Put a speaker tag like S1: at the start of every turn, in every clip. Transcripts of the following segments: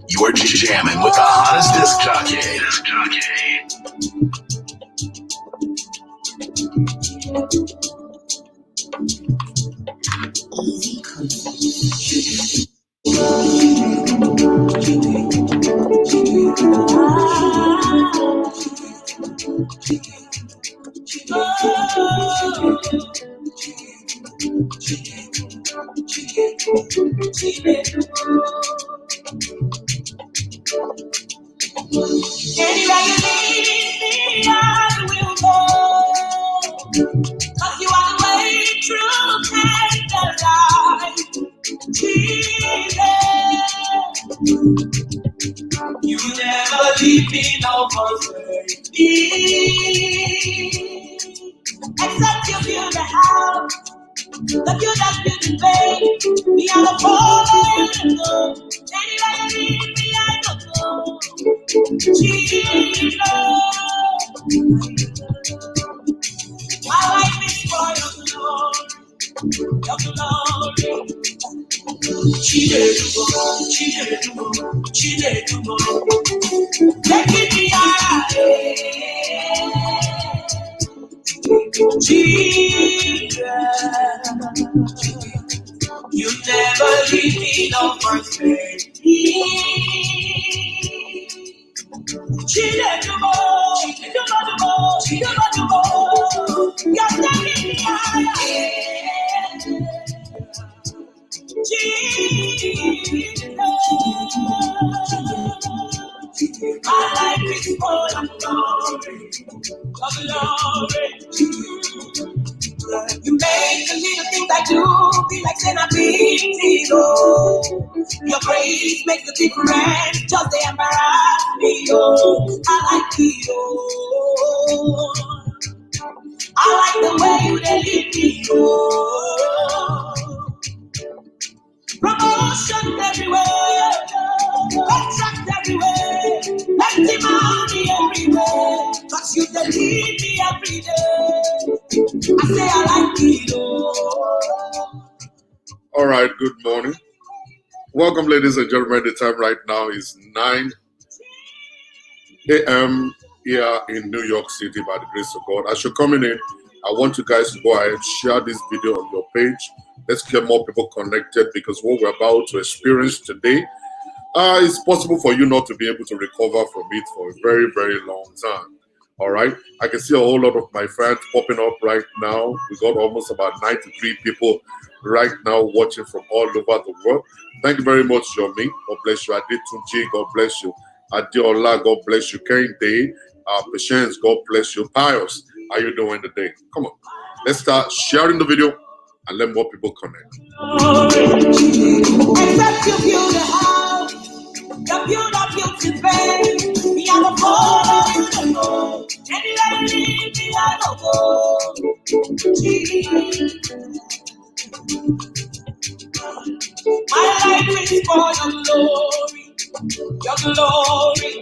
S1: You are jamming with the hottest disc jockey.
S2: Anywhere you lead me, I will go. 'Cause you are the way, truth, and the life. Jesus, you never leave me, no forsake me. Except you build the house, the build that build in vain. Me and the fallen alone. Anywhere you lead me, I don't know. Jesus, my life is for your glory, your glory. Chinedumo, taking me high. Jesus, you never leave me, no forsake me. Chinedumo, you're taking me high. Jesus, my life is full of glory, of glory. You make the little things I do be like saying I'm big oh. Your grace makes a difference, just they embarrass me, oh. I like it, oh. I like the way you lead me, oh. Promotion everywhere, contract everywhere, plenty money everywhere, but you can lead me every day. I say I like it, oh.
S3: All right, good morning. Welcome, ladies and gentlemen. The time right now is 9 a.m. here in New York City by the grace of God. As you're coming in, I want you guys to go ahead and share this video on your page. Let's get more people connected because what we're about to experience today, it's possible for you not to be able to recover from it for a very, very long time. All right. I can see a whole lot of my fans popping up right now. We got almost about 93 people right now watching from all over the world. Thank you very much, Yomi. God bless you. Adetunji, God bless you. Adeola, God bless you. Kende, Patience, God bless you. Pius, how you doing today? Come on. Let's start sharing the video and let more people connect.
S2: Except you build a house, you build up your space. Me, I'm a fallen alone. Anywhere you lead me, I don't go. Jesus, my life is for your glory, your glory.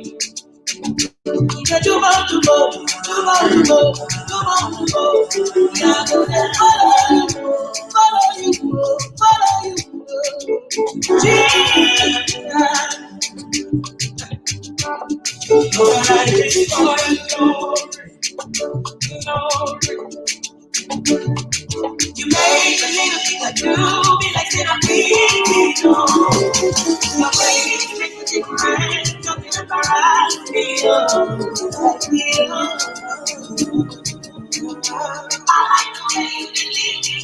S2: You do more, do more, do more, do more, do more, do more. We are gonna follow you, follow you, follow you. Jesus, your life is for your glory, glory. You make the little things I do be like saying I'm big, oh. Your grace makes a difference, nothing embarrass me, oh. Like me, oh. I like the way you lead me.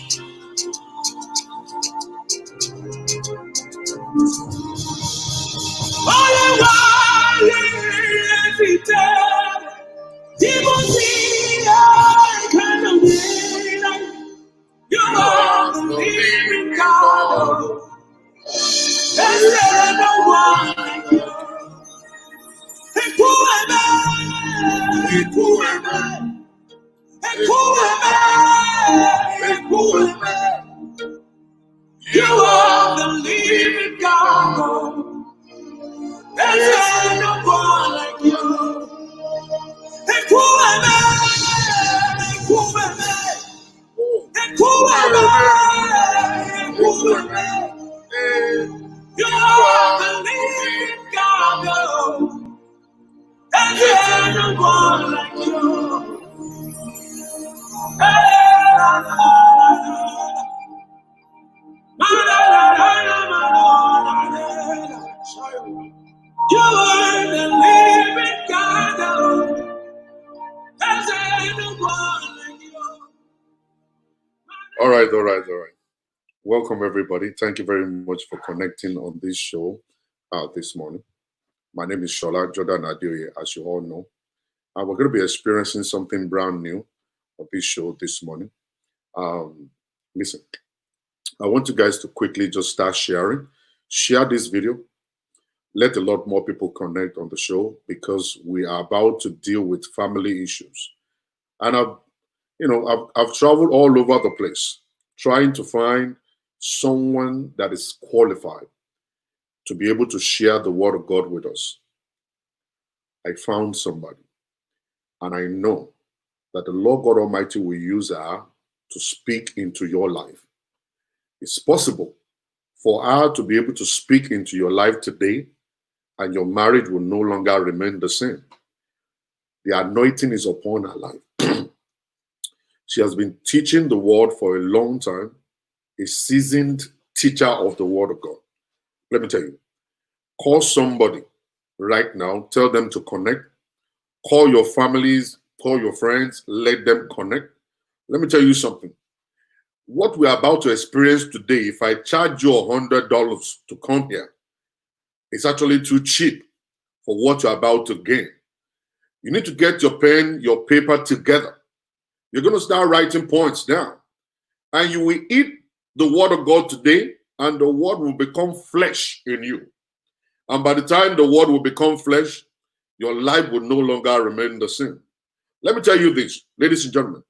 S2: All I want every time, people see I kind of win. You are the living God. There's no one like you. Who am I? Who am I? Who am I? Who am I? You are the living God. There's no one like you. Who am I? Who am I? Who am I? Who am I?
S3: Welcome, everybody. Thank you very much for connecting on this show this morning. My name is Shola Jordan Adeoye, as you all know. We're going to be experiencing something brand new on this show this morning. Listen, I want you guys to quickly just start sharing. Share this video. Let a lot more people connect on the show because we are about to deal with family issues. And I've traveled all over the place trying to find someone that is qualified to be able to share the word of God with us. I found somebody, and I know that the Lord God Almighty will use her to speak into your life. It's possible for her to be able to speak into your life today, and your marriage will no longer remain the same. The anointing is upon her life. She has been teaching the word for a long time, a seasoned teacher of the word of God. Let me tell you, call somebody right now, tell them to connect, call your families, call your friends, let them connect. Let me tell you something. What we're about to experience today, if I charge you $100 to come here, it's actually too cheap for what you're about to gain. You need to get your pen, your paper together. You're going to start writing points down. And you will eat the word of God today, and the word will become flesh in you. And by the time the word will become flesh, your life will no longer remain the same. Let me tell you this, ladies and gentlemen.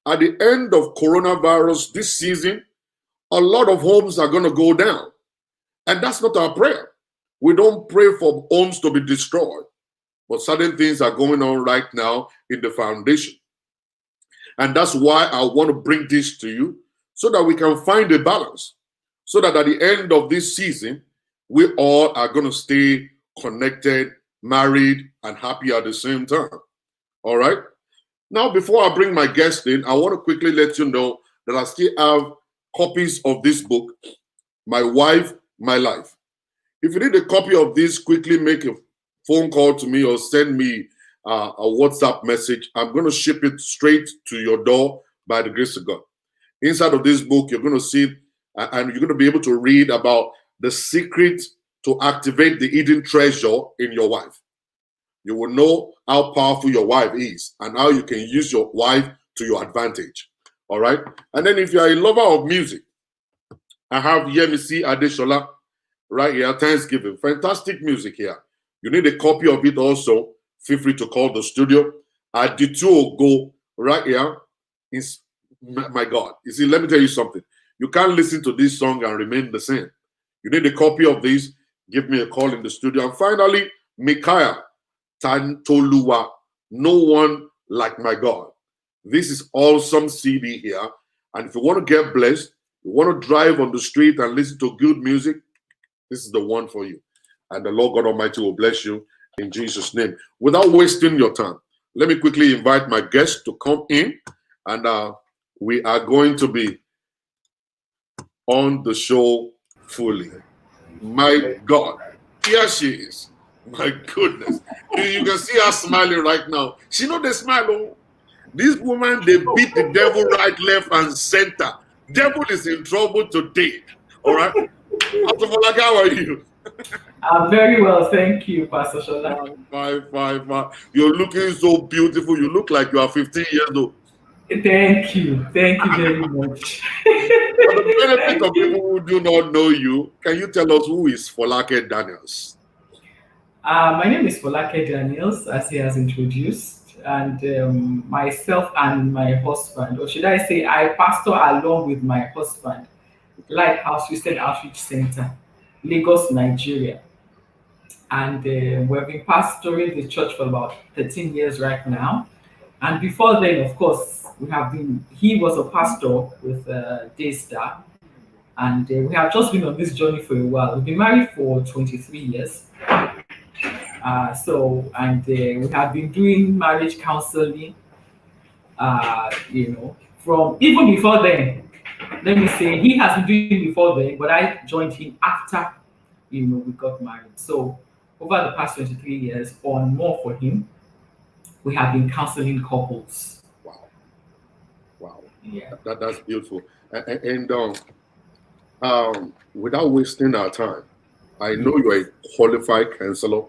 S3: At the end of coronavirus this season, a lot of homes are going to go down. And that's not our prayer. We don't pray for homes to be destroyed. But certain things are going on right now in the foundation. And that's why I want to bring this to you so that we can find a balance. So that at the end of this season, we all are going to stay connected, married, and happy at the same time. All right? Now, before I bring my guest in, I want to quickly let you know that I still have copies of this book, My Wife, My Life. If you need a copy of this, quickly make a phone call to me or send me a WhatsApp message. I'm going to ship it straight to your door by the grace of God. Inside of this book, you're going to see and you're going to be able to read about the secret to activate the hidden treasure in your wife. You will know how powerful your wife is and how you can use your wife to your advantage. All right. And then if you are a lover of music, I have Yemisi Adeshola right here, Thanksgiving. Fantastic music here. You need a copy of it also. Feel free to call the studio. Aditu Go right here. Is my God. You see, let me tell you something. You can't listen to this song and remain the same. You need a copy of this. Give me a call in the studio. And finally, Micaiah Tantoluwa, No One Like My God. This is awesome CD here. And if you want to get blessed, you want to drive on the street and listen to good music, this is the one for you. And the Lord God Almighty will bless you in Jesus' name. Without wasting your time, let me quickly invite my guest to come in. And we are going to be on the show fully. My God, here she is. My goodness. You can see her smiling right now. She know they smile. Oh. This woman, they beat the devil right, left, and center. Devil is in trouble today. All right? Folake, how are you?
S2: I'm very well, thank you, Pastor Shola.
S3: Fine. You're looking so beautiful. You look like you are 15 years old.
S2: Thank you very much.
S3: For the benefit of people who do not know you, can you tell us who is Folake Daniels?
S2: My name is Folake Daniels, as he has introduced, and myself and my husband, or should I say, I pastor along with my husband, Lighthouse Christian Outreach Center, Lagos, Nigeria. And we've been pastoring the church for about 13 years right now. And before then, of course, he was a pastor with Daystar. And we have just been on this journey for a while. We've been married for 23 years. We have been doing marriage counseling, from even before then. Let me say, he has been doing it before then, but I joined him after, we got married. So over the past 23 years or more for him, we have been counseling couples.
S3: Wow.
S2: Yeah.
S3: That's beautiful. And Without wasting our time, I know you're a qualified counselor,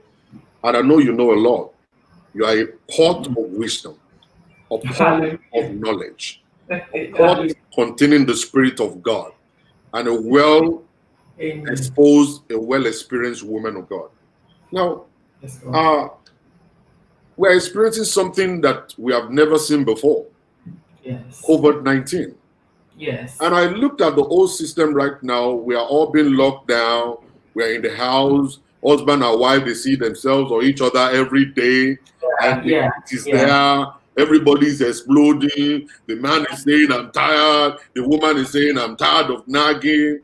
S3: and I know you know a lot. You are a pot of wisdom, a pot
S2: Hallelujah.
S3: of knowledge, a pot
S2: Hallelujah.
S3: containing the Spirit of God, and a well
S2: Amen.
S3: exposed, a well experienced woman of God. Now,
S2: Yes, God.
S3: we're experiencing something that we have never seen before,
S2: Yes.
S3: COVID-19.
S2: Yes.
S3: And I looked at the whole system right now. We are all being locked down. We're in the house. Husband and wife, they see themselves or each other every day. And
S2: Yeah.
S3: it is there. Everybody's exploding. The man is saying, I'm tired. The woman is saying, I'm tired of nagging.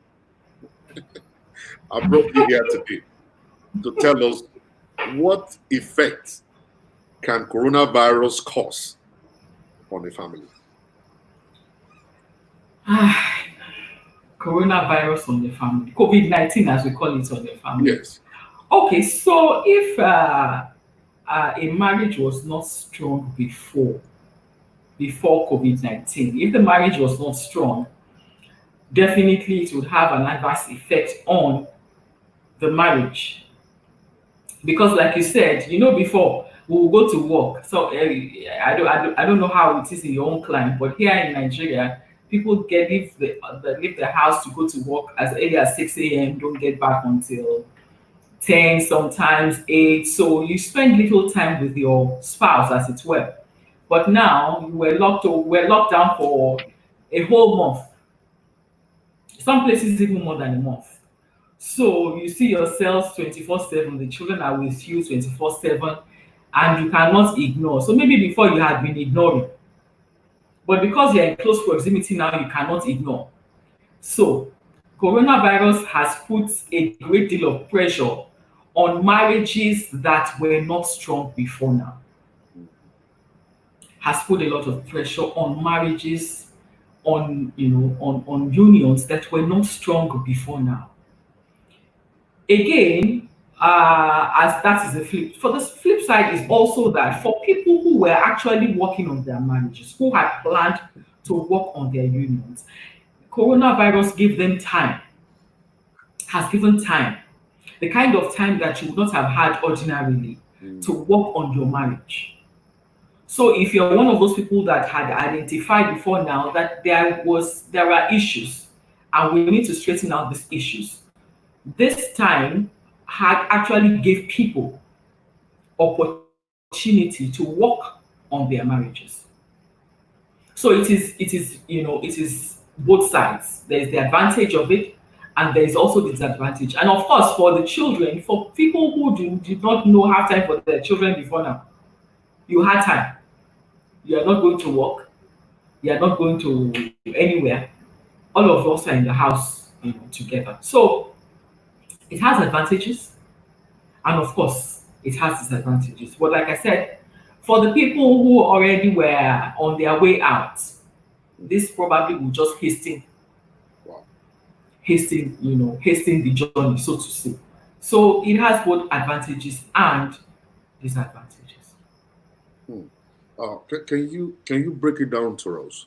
S3: I brought you here today to tell us what effect can coronavirus cause on a family.
S2: Coronavirus on the family. COVID-19, as we call it, on the family.
S3: Yes.
S2: Okay, so if a marriage was not strong before COVID-19, if the marriage was not strong, definitely it would have an adverse effect on the marriage. Because like you said, before we will go to work. So I don't know how it is in your own client, but here in Nigeria, people leave the house to go to work as early as 6 a.m., don't get back until 10, sometimes 8. So you spend little time with your spouse, as it were. But now we're locked down for a whole month. Some places even more than a month. So you see yourselves 24/7, the children are with you 24/7, and you cannot ignore. So maybe before you had been ignoring, but because you're in close proximity now, you cannot ignore. So coronavirus has put a great deal of pressure on marriages that were not strong before now. Has put a lot of pressure on marriages, on unions that were not strong before now. Again, as that is the flip. For the flip side is also that for people who were actually working on their marriages, who had planned to work on their unions, coronavirus gave them time, has given time, the kind of time that you would not have had ordinarily to work on your marriage. So if you're one of those people that had identified before now that there are issues and we need to straighten out these issues, this time had actually gave people opportunity to work on their marriages. So it is both sides. There is the advantage of it, and there is also the disadvantage. And of course, for the children, for people who did not know have time for their children before now, you had time. You are not going to work. You are not going to anywhere. All of us are in the house, together. So it has advantages, and of course, it has disadvantages. But like I said, for the people who already were on their way out, this probably will just hasten the journey, so to say. So it has both advantages and disadvantages.
S3: Can you break it down to us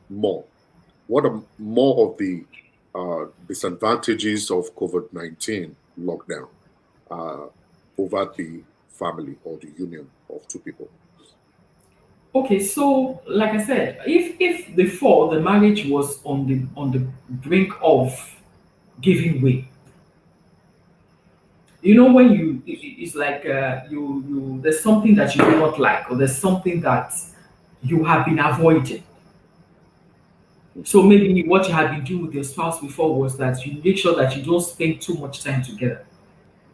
S3: more? What are more of the disadvantages of COVID-19 lockdown over the family or the union of two people?
S2: Okay, so like I said, if before the marriage was on the brink of giving way, when it's like you there's something that you do not like, or there's something that you have been avoiding. So maybe what you had been doing with your spouse before was that you make sure that you don't spend too much time together.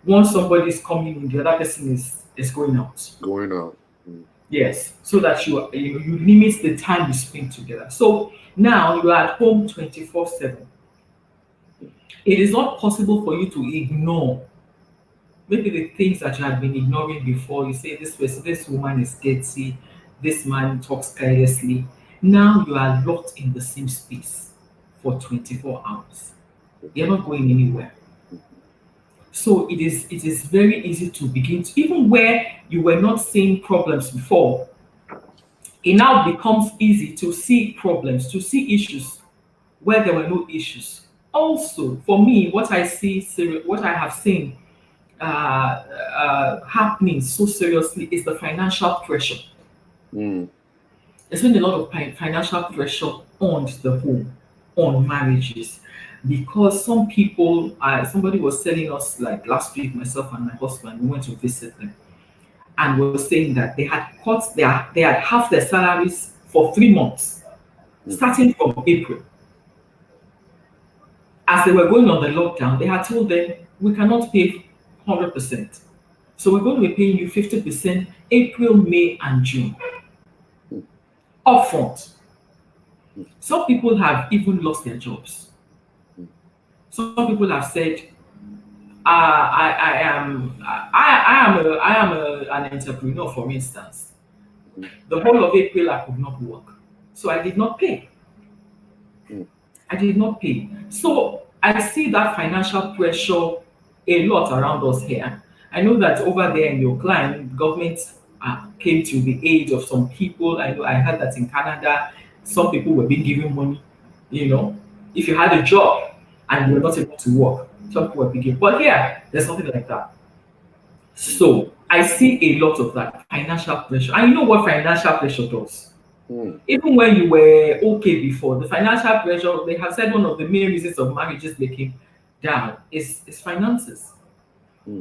S2: Once somebody is coming in, the other person is going out.
S3: Going out.
S2: Yes, so that you limit the time you spend together. So now you are at home 24/7. It is not possible for you to ignore maybe the things that you had been ignoring before. You say this woman is dirty, this man talks carelessly. Now you are locked in the same space for 24 hours. You're not going anywhere. So it is very easy to begin to, even where you were not seeing problems before, it now becomes easy to see problems, to see issues where there were no issues. Also, for me, what I see, what I have seen happening so seriously is the financial pressure.
S3: Mm.
S2: There's been a lot of financial pressure on the home, on marriages, because some people, somebody was telling us like last week, myself and my husband, we went to visit them, and was saying that they had cut they had half their salaries for 3 months, starting from April. As they were going on the lockdown, they had told them we cannot pay 100%. So we're going to be paying you 50% April, May, and June upfront. Some people have even lost their jobs. Some people have said, I am an entrepreneur, for instance. The whole of April I could not work, so I did not pay. I did not pay. So I see that financial pressure a lot around us here. I know that over there in your client, government came to the aid of some people. I know I heard that in Canada, some people were being given money. You know, if you had a job and you were not able to work, some people were being given. But here, there's nothing like that. So I see a lot of that financial pressure. And you know what financial pressure does? Even when you were okay before, the financial pressure, they have said one of the main reasons of marriages breaking down is finances.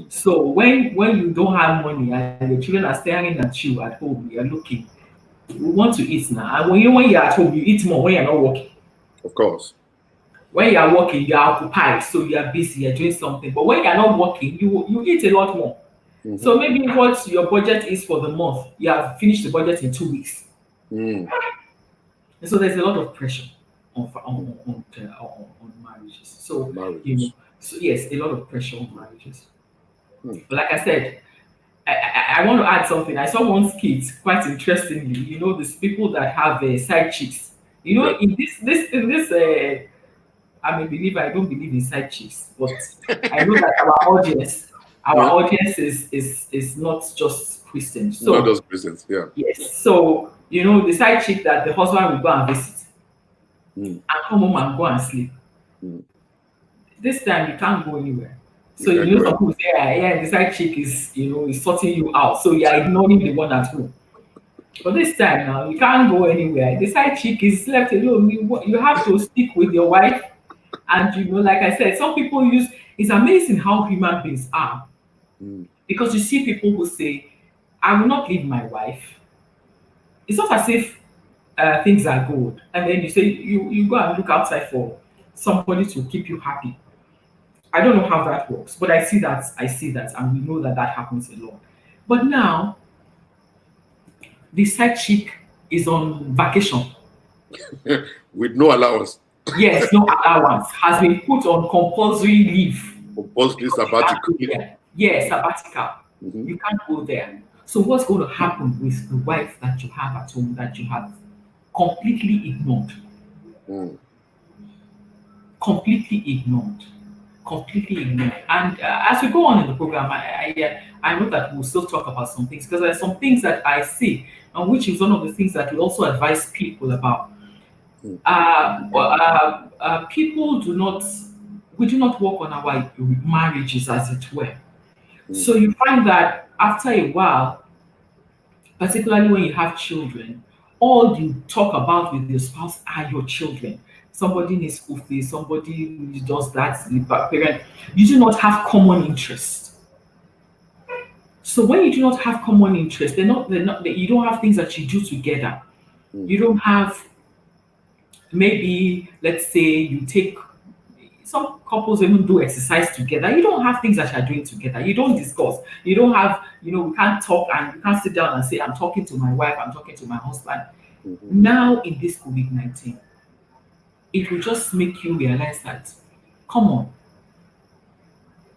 S2: So when you don't have money and your children are staring at you at home, you are looking, you want to eat now. And when you're at home, you eat more when you're not working.
S3: Of course.
S2: When you are working, you are occupied, so you are busy, you're doing something. But when you're not working, you eat a lot more. So maybe what your budget is for the month, you have finished the budget in 2 weeks. And so there's a lot of pressure on marriages. So so yes, a lot of pressure on marriages. But like I said, I want to add something. I saw one skit quite interestingly. You know, these people that have side chicks. You know, in this I'm a believer. I don't believe in side chicks, but I know that our audience is not just Christians. So
S3: not just Christians, yeah.
S2: yes. So you know, the side chick that the husband will go and visit and come home and go and sleep. This time you can't go anywhere. So you know, some people say, yeah, the side chick is is sorting you out. So you are ignoring the one at home. But this time now, you can't go anywhere. The side chick is left alone. You have to stick with your wife. And like I said, some people it's amazing how human beings are. Because you see people who say, I will not leave my wife. It's not as if things are good. And then you say, you go and look outside for somebody to keep you happy. I don't know how that works, but I see that, and we know that happens a lot. But now, the side chick is on vacation.
S3: With no allowance.
S2: Yes, no allowance. Has been put on compulsory leave.
S3: Compulsory sabbatical.
S2: Yes, sabbatical. You can't go there. So what's going to happen with the wife that you have at home that you have completely ignored? Completely ignored. And as we go on in the program, I know that we'll still talk about some things, because there are some things that I see, and which is one of the things that we also advise people about. People do not work on our marriages, as it were. So you find that after a while, particularly when you have children, all you talk about with your spouse are your children. Somebody needs school fees, somebody does that, the parent. You do not have common interests. So when you do not have common interests, you don't have things that you do together. You don't have, maybe, let's say you take, some couples even do exercise together. You don't have things that you're doing together. You don't discuss. You don't have, we can't talk, and you can't sit down and say, I'm talking to my wife, I'm talking to my husband. Now in this COVID-19, it will just make you realize that, come on,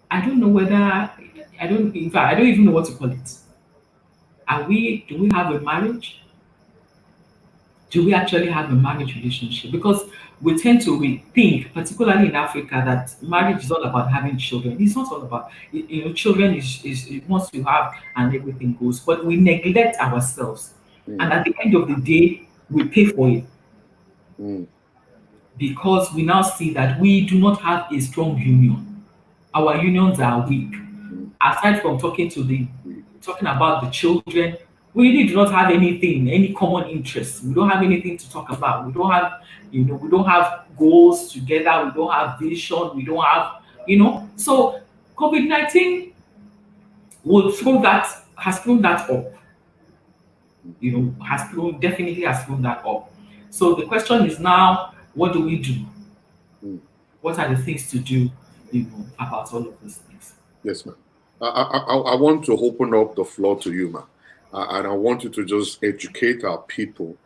S2: I don't know whether, in fact, I don't even know what to call it. Do we have a marriage? Do we actually have a marriage relationship? Because we tend to think, particularly in Africa, that marriage is all about having children. It's not all about, children is once you have and everything goes, but we neglect ourselves. And at the end of the day, we pay for it. because we now see that we do not have a strong union. Our unions are weak. Aside from talking about the children, we really do not have anything, any common interest. We don't have anything to talk about. We don't have, we don't have goals together. We don't have vision. We don't have, So COVID-19 has thrown that up. Definitely has thrown that up. So the question is now, what do we do? What are the things to do, about all of these things?
S3: Yes, ma'am. I want to open up the floor to you, ma'am. And I want you to just educate our people.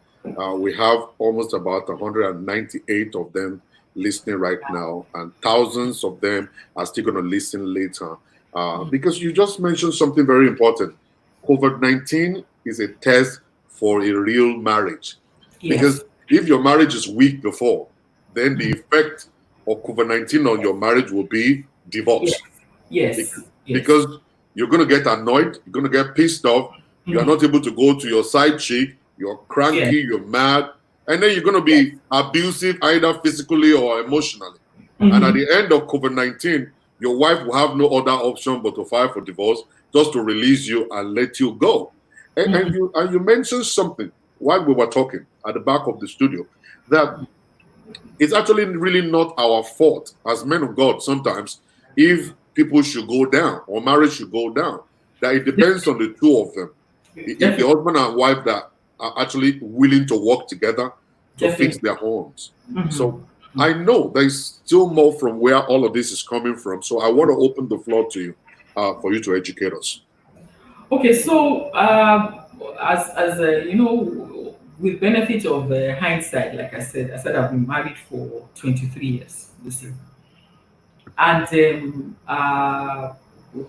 S3: We have almost about 198 of them listening right now, and thousands of them are still going to listen later. Because you just mentioned something very important. COVID-19 is a test for a real marriage.
S2: Yes.
S3: Because if your marriage is weak before, then the effect of COVID-19 on your marriage will be divorce.
S2: Yes.
S3: Because you're going to get annoyed, you're going to get pissed off, you are not able to go to your side chick, you're cranky, you're mad, and then you're going to be abusive either physically or emotionally. And at the end of COVID-19, your wife will have no other option but to file for divorce, just to release you and let you go. And you mentioned something while we were talking at the back of the studio, that it's actually really not our fault as men of God sometimes if people should go down or marriage should go down. That it depends on the two of them. If the husband and wife that are actually willing to work together to fix their homes. So I know there's still more from where all of this is coming from. So I want to open the floor to you for you to educate us.
S2: Okay, so as with benefit of hindsight, like I said I've been married for 23 years. Listen, and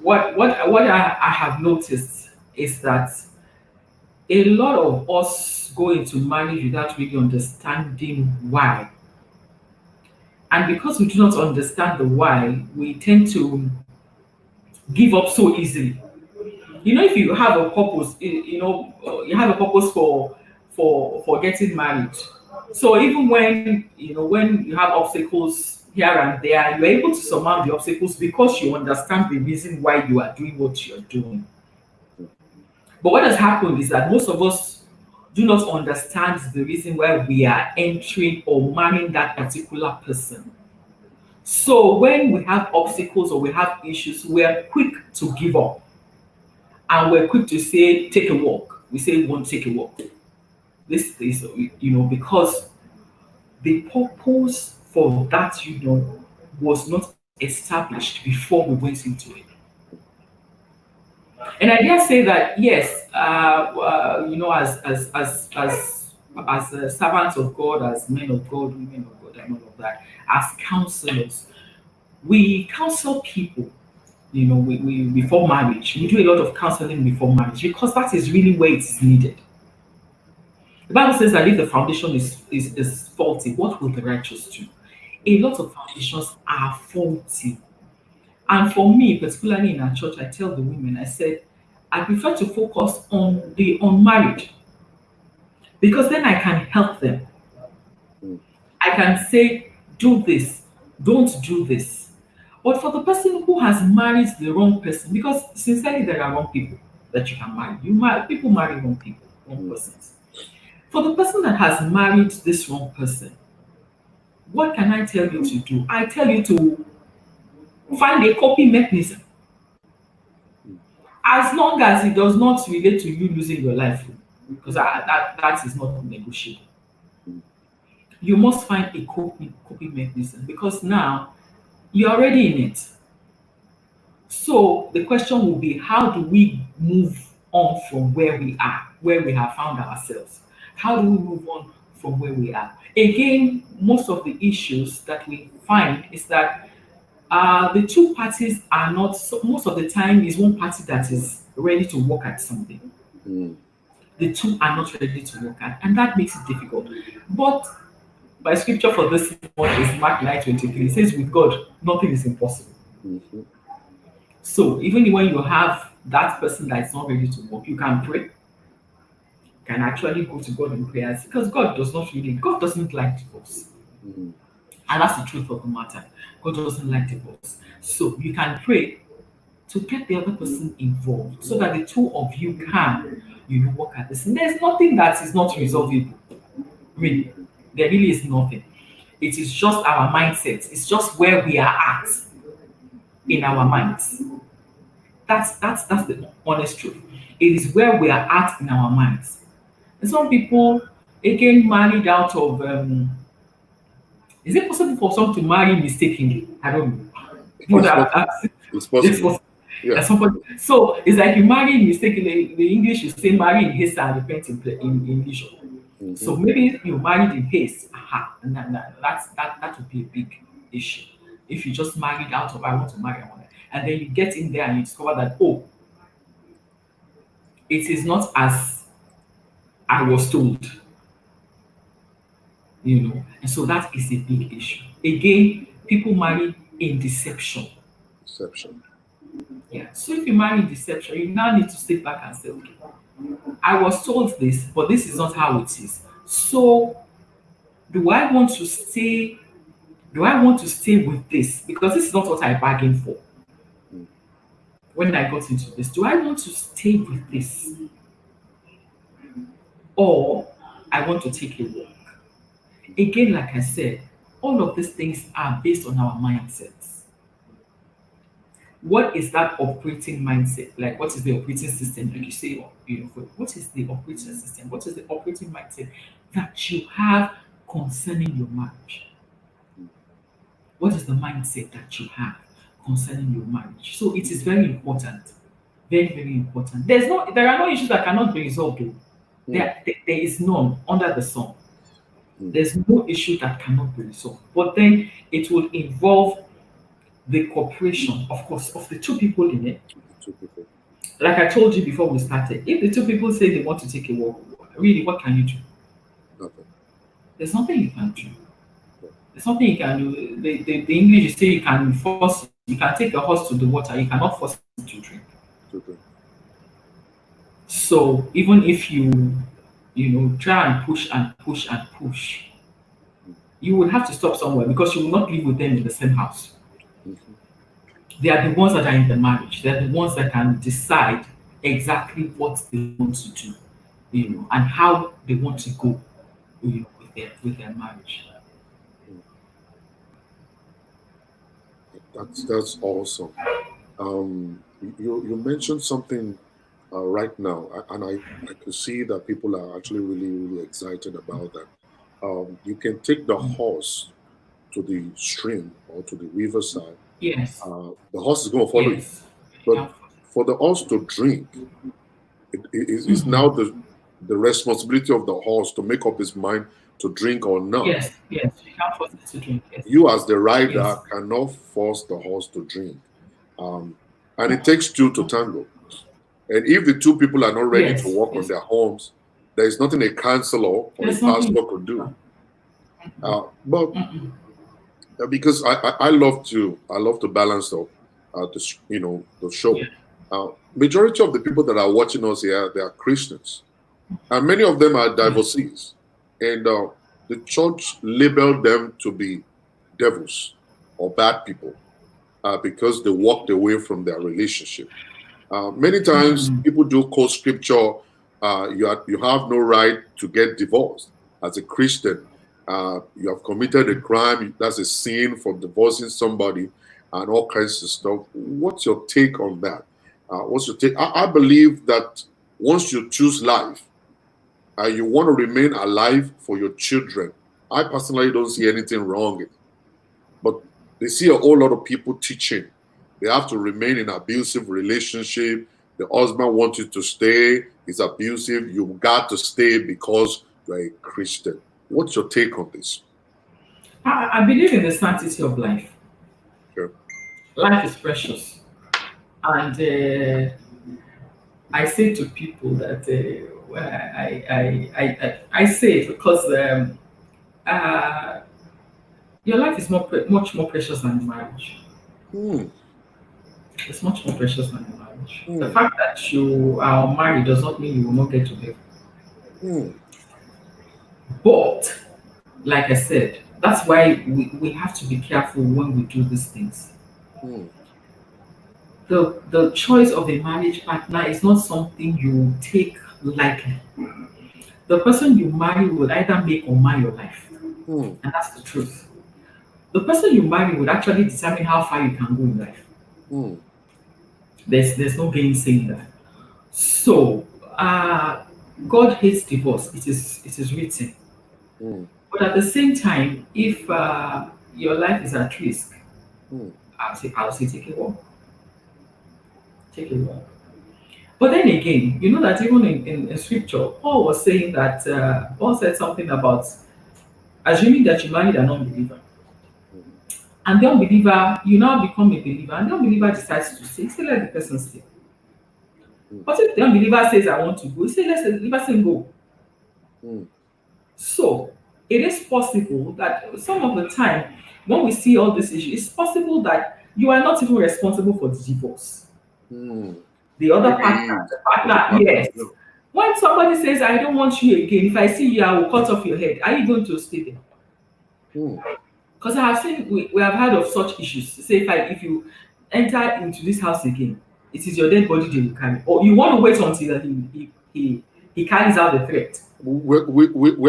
S2: what I have noticed is that a lot of us go into marriage without really understanding why. And because we do not understand the why, we tend to give up so easily. If you have a purpose, you have a purpose for getting married. So even when you have obstacles here and there, you're able to surmount the obstacles because you understand the reason why you are doing what you're doing. But what has happened is that most of us do not understand the reason why we are entering or marrying that particular person. So when we have obstacles or we have issues, we are quick to give up. And we're quick to say, take a walk. We say we want to take a walk. This is, because the purpose for that, was not established before we went into it. And I dare say that yes, as servants of God, as men of God, women of God, and all of that, as counselors, we counsel people. We before marriage, we do a lot of counseling before marriage because that is really where it is needed. The Bible says that if the foundation is faulty, what will the righteous do? A lot of foundations are faulty. And for me, particularly in our church, I tell the women, I said, I prefer to focus on the unmarried because then I can help them. I can say, do this, don't do this. But for the person who has married the wrong person, because sincerely there are wrong people that you can marry. People marry wrong people, wrong persons. For the person that has married this wrong person, what can I tell you to do? I tell you to find a coping mechanism. As long as it does not relate to you losing your life, because that is not negotiable. You must find a coping mechanism because now you're already in it. So the question will be, how do we move on from where we are, where we have found ourselves? How do we move on from where we are? Again, most of the issues that we find is that the two parties are not, most of the time is one party that is ready to work at something. The two are not ready to work at, and that makes it difficult. But my scripture for this one is Mark 9:23. It says, with God, nothing is impossible. So even when you have that person that is not ready to work, you can pray. You can actually go to God in prayers because God doesn't like divorce. And that's the truth of the matter. God doesn't like divorce. So you can pray to get the other person involved so that the two of you can, work at this. And there's nothing that is not resolvable. Really. There really is nothing. It is just our mindset. It's just where we are at in our minds. That's the honest truth. It is where we are at in our minds. And some people again married out of is it possible for some to marry mistakenly? I don't know. But
S3: It's possible. It's
S2: it's
S3: possible.
S2: possible.
S3: Yeah.
S2: So it's like you marry mistakenly. The English is say marry in haste and repent in leisure. So maybe you married in haste, and that would be a big issue. If you just married out of I want to marry, and then you get in there and you discover that it is not as I was told, and so that is a big issue. Again, people marry in deception.
S3: Deception.
S2: Yeah. So if you marry in deception, you now need to sit back and say, okay, I was told this, but this is not how it is. So do I want to stay? Do I want to stay with this? Because this is not what I bargained for when I got into this. Do I want to stay with this? Or I want to take a walk? Again, like I said, all of these things are based on our mindsets. What is that operating mindset? Like, what is the operating system? Like you say, what is the operating system? What is the operating mindset that you have concerning your marriage? What is the mindset that you have concerning your marriage? So it is very important. Very, very important. There are no issues that cannot be resolved. Though. There is none under the sun. There's no issue that cannot be resolved. But then it will involve the cooperation, of course, of the two people in it. Like I told you before we started, if the two people say they want to take a walk, really, what can you do?
S3: Nothing.
S2: There's nothing you can do. There's nothing you can do. The English say you can take a horse to the water, you cannot force it to drink.
S3: Okay.
S2: So even if you try and push and push and push, you will have to stop somewhere because you will not live with them in the same house. They are the ones that are in the marriage. They are the ones that can decide exactly what they want to do, and how they want to go, with their marriage.
S3: That's awesome. You mentioned something right now, and I could see that people are actually really, really excited about that. You can take the horse to the stream or to the riverside.
S2: Yes.
S3: The horse is going to follow you.
S2: Yes.
S3: But for the horse to drink, it's now the responsibility of the horse to make up his mind to drink or not.
S2: Yes. You can't force it to drink. Yes.
S3: You as the rider cannot force the horse to drink. And it takes two to tango. And if the two people are not ready to work on their homes, there is nothing a counselor or a pastor could do. But because I love to balance up the show. Majority of the people that are watching us here, they are Christians, and many of them are divorcees, and the church labeled them to be devils or bad people because they walked away from their relationship. Many times people do quote scripture. You have no right to get divorced as a Christian. You have committed a crime. That's a sin for divorcing somebody and all kinds of stuff. What's your take on that? What's your take? I believe that once you choose life, you want to remain alive for your children. I personally don't see anything wrong in it. But they see a whole lot of people teaching they have to remain in abusive relationship. The husband wants you to stay. It's abusive. You've got to stay because you're a Christian. What's your take on this?
S2: I believe in the sanctity of life.
S3: Sure.
S2: Life is precious. And I say to people that I say it because your life is much more precious than marriage. It's much more precious than marriage. The fact that you are married does not mean you will not get to heaven. But, like I said, That's why we have to be careful when we do these things.
S3: Mm.
S2: The choice of a marriage partner is not something you take lightly. The person you marry will either make or mar your life,
S3: Mm.
S2: and that's the truth. The person you marry would actually determine how far you can go in life.
S3: Mm.
S2: There's no gainsaying that. So God hates divorce. It is written.
S3: Mm.
S2: But at the same time, if your life is at risk,
S3: Mm.
S2: I'll say take a walk. Take a walk. But then again, you know that even in scripture, Paul was saying that Paul said something about assuming that you married an unbeliever.
S3: Mm.
S2: And the unbeliever, you now become a believer, and the unbeliever decides to stay, say let the person stay.
S3: Mm.
S2: But if the unbeliever says I want to go, say let the person go.
S3: Mm.
S2: So it is possible that some of the time when we see all this issue, it's possible that you are not even responsible for the divorce.
S3: Mm.
S2: The other
S3: Maybe he
S2: partner,
S3: is.
S2: the
S3: Or the
S2: partner,
S3: partner.
S2: yes.
S3: Yeah.
S2: When somebody says, I don't want you again, if I see you, I will cut off your head, are you going to stay there?
S3: Mm.
S2: Because I have seen, we have heard of such issues. Say, if you enter into this house again, it is your dead body they will carry. Or you want to wait until he carries out the threat.
S3: We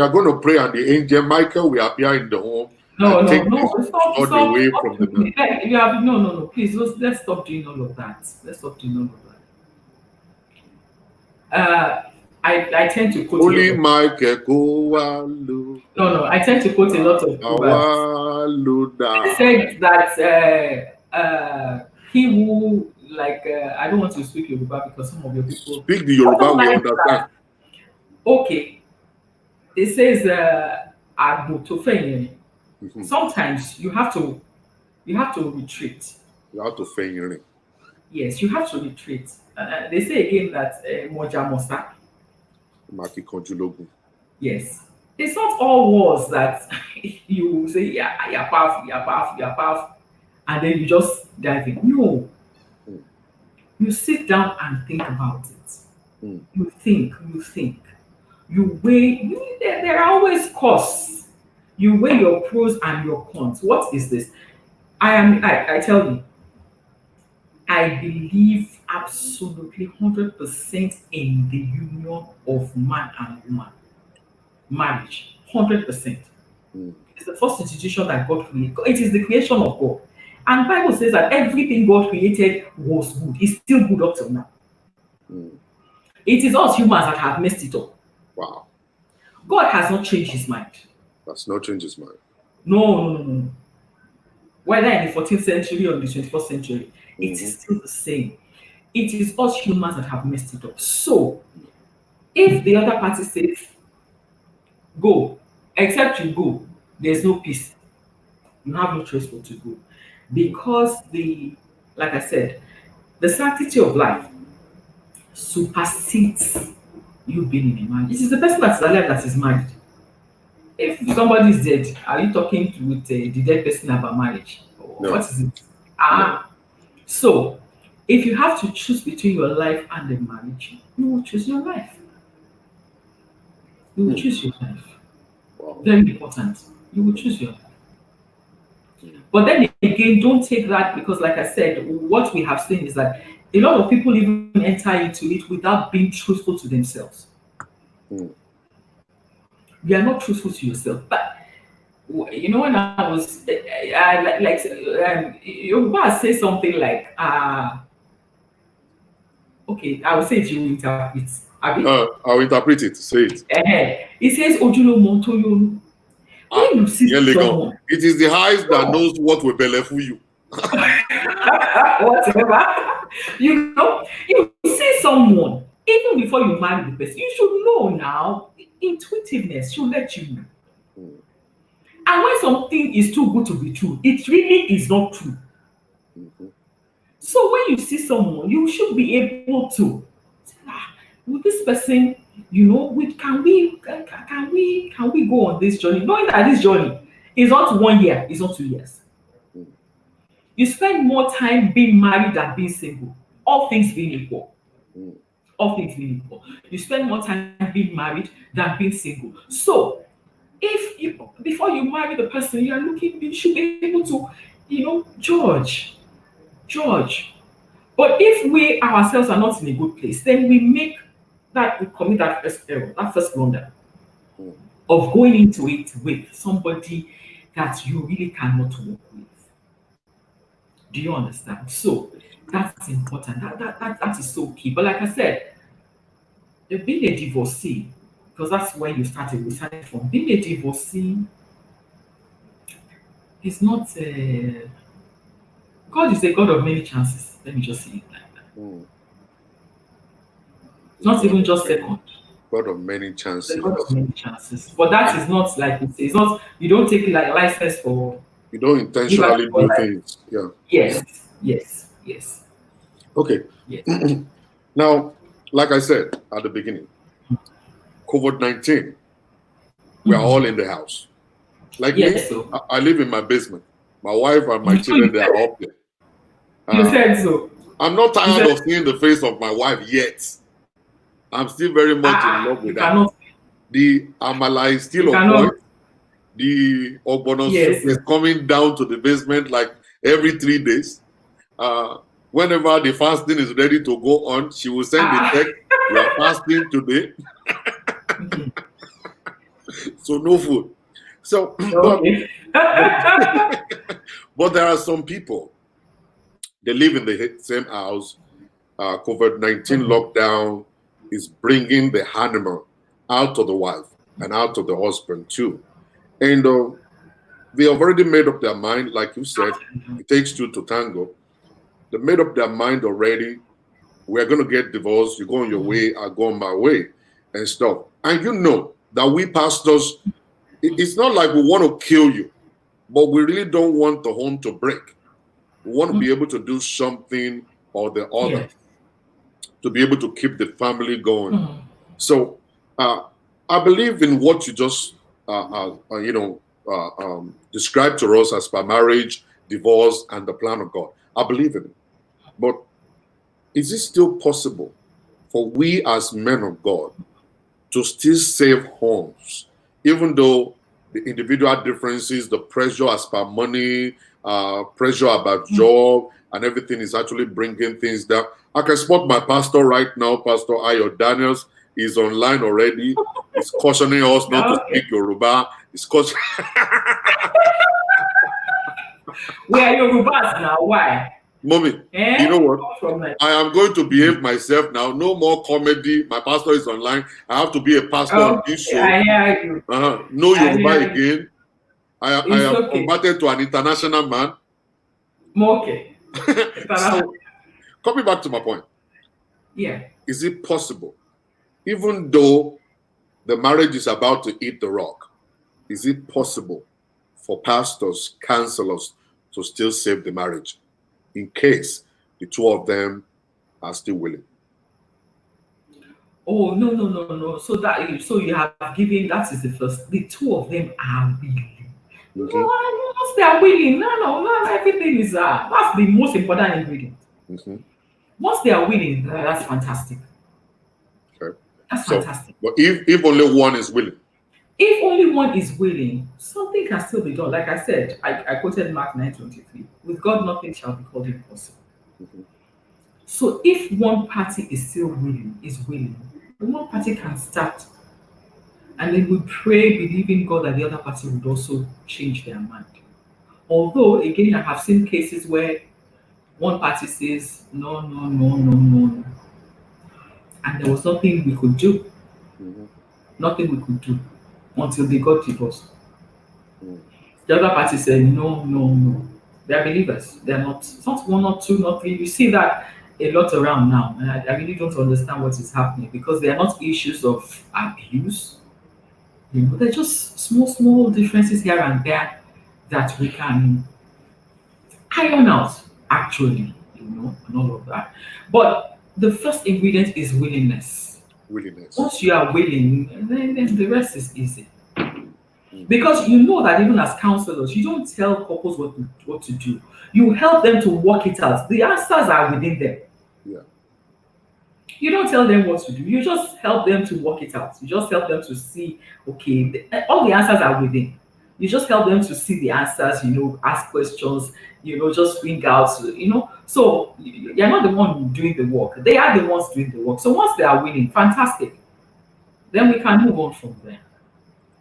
S3: are going to pray, and the angel Michael will appear in the home
S2: No,
S3: and
S2: no,
S3: take this
S2: no. Stop,
S3: sword
S2: stop,
S3: away
S2: stop
S3: from the
S2: doing
S3: man.
S2: it. Like, you have, no, no, no. Please, let's stop doing all of that. Let's stop doing all of that. I tend to quote a lot
S3: Holy
S2: of,
S3: Michael, go alu,
S2: no, I tend to quote a lot of proverbs. It
S3: awaluda.
S2: said that he who, like, I don't want to speak Yoruba because some of your people
S3: Speak the
S2: I
S3: Yoruba,
S2: don't
S3: we
S2: like
S3: understand.
S2: that. Okay, it says agbo to fẹ̀yìn.
S3: Mhm.
S2: Sometimes you have to retreat.
S3: You have to feign.
S2: Yes, you have to retreat. They say again that moja mosa.
S3: Maki Konjulogun.
S2: Yes, it's not all wars that you say yeah you're powerful, you're powerful, you're powerful, and then you just dive in. No,
S3: Mm.
S2: you sit down and think about it.
S3: Mm.
S2: You think, you weigh. There are always costs. You weigh your pros and your cons. What is this? I tell you, I believe absolutely 100% in the union of man and woman. Marriage, 100%.
S3: Mm.
S2: It's the first institution that God created. It is the creation of God. And Bible says that everything God created was good. It's still good up till now.
S3: Mm.
S2: It is us humans that have messed it up.
S3: Wow,
S2: God has not changed his mind.
S3: that's no changes, man.
S2: No, no, no, no, no. Whether in the 14th century or in the 21st century, it
S3: Mm-hmm.
S2: is still the same. It is us humans that have messed it up. So, if the other party says, go, except you go, there's no peace. You have no choice but to go. Because like I said, the sanctity of life supersedes you being in a marriage. It is the person that is alive that is married. If somebody is dead, are you talking with the dead person about marriage? Or what
S3: No,
S2: is it?
S3: no.
S2: So if you have to choose between your life and the marriage, you will choose your life. You will
S3: Mm.
S2: choose your life.
S3: Wow.
S2: Very important. You will choose your life.
S3: Mm.
S2: But then again, don't take that because, like I said, what we have seen is that a lot of people even enter into it without being truthful to themselves.
S3: Mm.
S2: You are not truthful to yourself. But when I was, Yoruba say something like, okay, I will say it, you will interpret. Abi?
S3: I'll interpret it. Say it.
S2: It says, Ojulomo Toyonu.
S3: Ah,
S2: When you see
S3: yeah, Legon.
S2: someone,
S3: It is the eyes that
S2: no,
S3: knows what will belleful you.
S2: whatever, you see someone, even before you marry the person, you should know now. Intuitiveness should let you know.
S3: Mm.
S2: And when something is too good to be true, it really is not true.
S3: Mhm.
S2: So when you see someone, you should be able to say, with this person, can we go on this journey? Knowing that this journey is not 1 year, it's not 2 years.
S3: Mm.
S2: You spend more time being married than being single. All things being equal.
S3: Mm.
S2: All things being equal. You spend more time being married than being single. So if you, before you marry the person, you should be able to, judge. But if we ourselves are not in a good place, then we commit that first error, that first blunder of going into it with somebody that you really cannot work with. Do you understand? So that's important. That is so key. But like I said, being a divorcee, because that's where we started from. Being a divorcee is not God is a God of many chances. Let me just say it like that. Not even just second.
S3: God of many chances.
S2: The God of many chances. But that is not like it's not. You don't take it like license for.
S3: You don't intentionally do things. Yeah.
S2: Yes.
S3: Okay.
S2: Yes.
S3: Now, like I said at the beginning, COVID-19, we are all in the house. Like me, I live in my basement. My wife and my children, they are up there.
S2: You said so.
S3: I'm not tired of seeing the face of my wife yet. I'm still very much in love with her. The amala is still on point. The ogbono soup is coming down to the basement like every 3 days. Whenever the fasting is ready to go on, she will send a text, "We are fasting today." So no food. So, but there are some people, they live in the same house. COVID-19 lockdown is bringing the animal out of the wife and out of the husband too. And they have already made up their mind, like you said, it takes two to tango. They made up their mind already. We're going to get divorced. You go on your way, I go on my way and stuff. And you know that we pastors, it's not like we want to kill you, but we really don't want the home to break. We want to be able to do something or the other to be able to keep the family going. So I believe in what you just described to us as per marriage, divorce, and the plan of God. I believe in it. But is it still possible for we as men of God to still save homes, even though the individual differences, the pressure as per money, pressure about job, and everything is actually bringing things down? I can spot my pastor right now, Pastor Ayo Daniels, is online already. He's cautioning us not to speak Yoruba. He's cautioning.
S2: We are Yorubas now. Why?
S3: Mommy, you know what? I am going to behave myself now. No more comedy. My pastor is online. I have to be a pastor on this show.
S2: I hear you.
S3: No Yoruba again. I am converted to an international man.
S2: Okay.
S3: So, coming back to my point.
S2: Yeah.
S3: Is it possible, even though the marriage is about to eat the rock, is it possible for pastors, counselors to still save the marriage in case the two of them are still willing?
S2: Oh, no. So you have given, that is the first. The two of them are willing. Once they are willing, no, everything is that's the most important ingredient. Once they are willing, that's fantastic.
S3: Okay.
S2: That's fantastic.
S3: But if only one is willing.
S2: If only one is willing, something can still be done. Like I said, I quoted Mark 9:23. With God, nothing shall be called impossible. So if one party is still willing, one party can start. And then we pray, believing God that the other party would also change their mind. Although, again, I have seen cases where one party says, no. And there was nothing we could do. Nothing we could do until they got divorced. The other party said, no. They are believers. They are not. It's not one, not two, not three. You see that a lot around now. And I really don't understand what is happening because they are not issues of abuse. They're just small differences here and there that we can iron out, actually, and all of that. But the first ingredient is willingness. Once you are willing, then the rest is easy. Because you know that even as counselors, you don't tell couples what to do. You help them to work it out. The answers are within them.
S3: Yeah.
S2: You don't tell them what to do. You just help them to work it out. You just help them to see, okay, all the answers are within. You just help them to see the answers, ask questions, just bring out. So you're not the one doing the work. They are the ones doing the work. So once they are winning, fantastic. Then we can move on from there.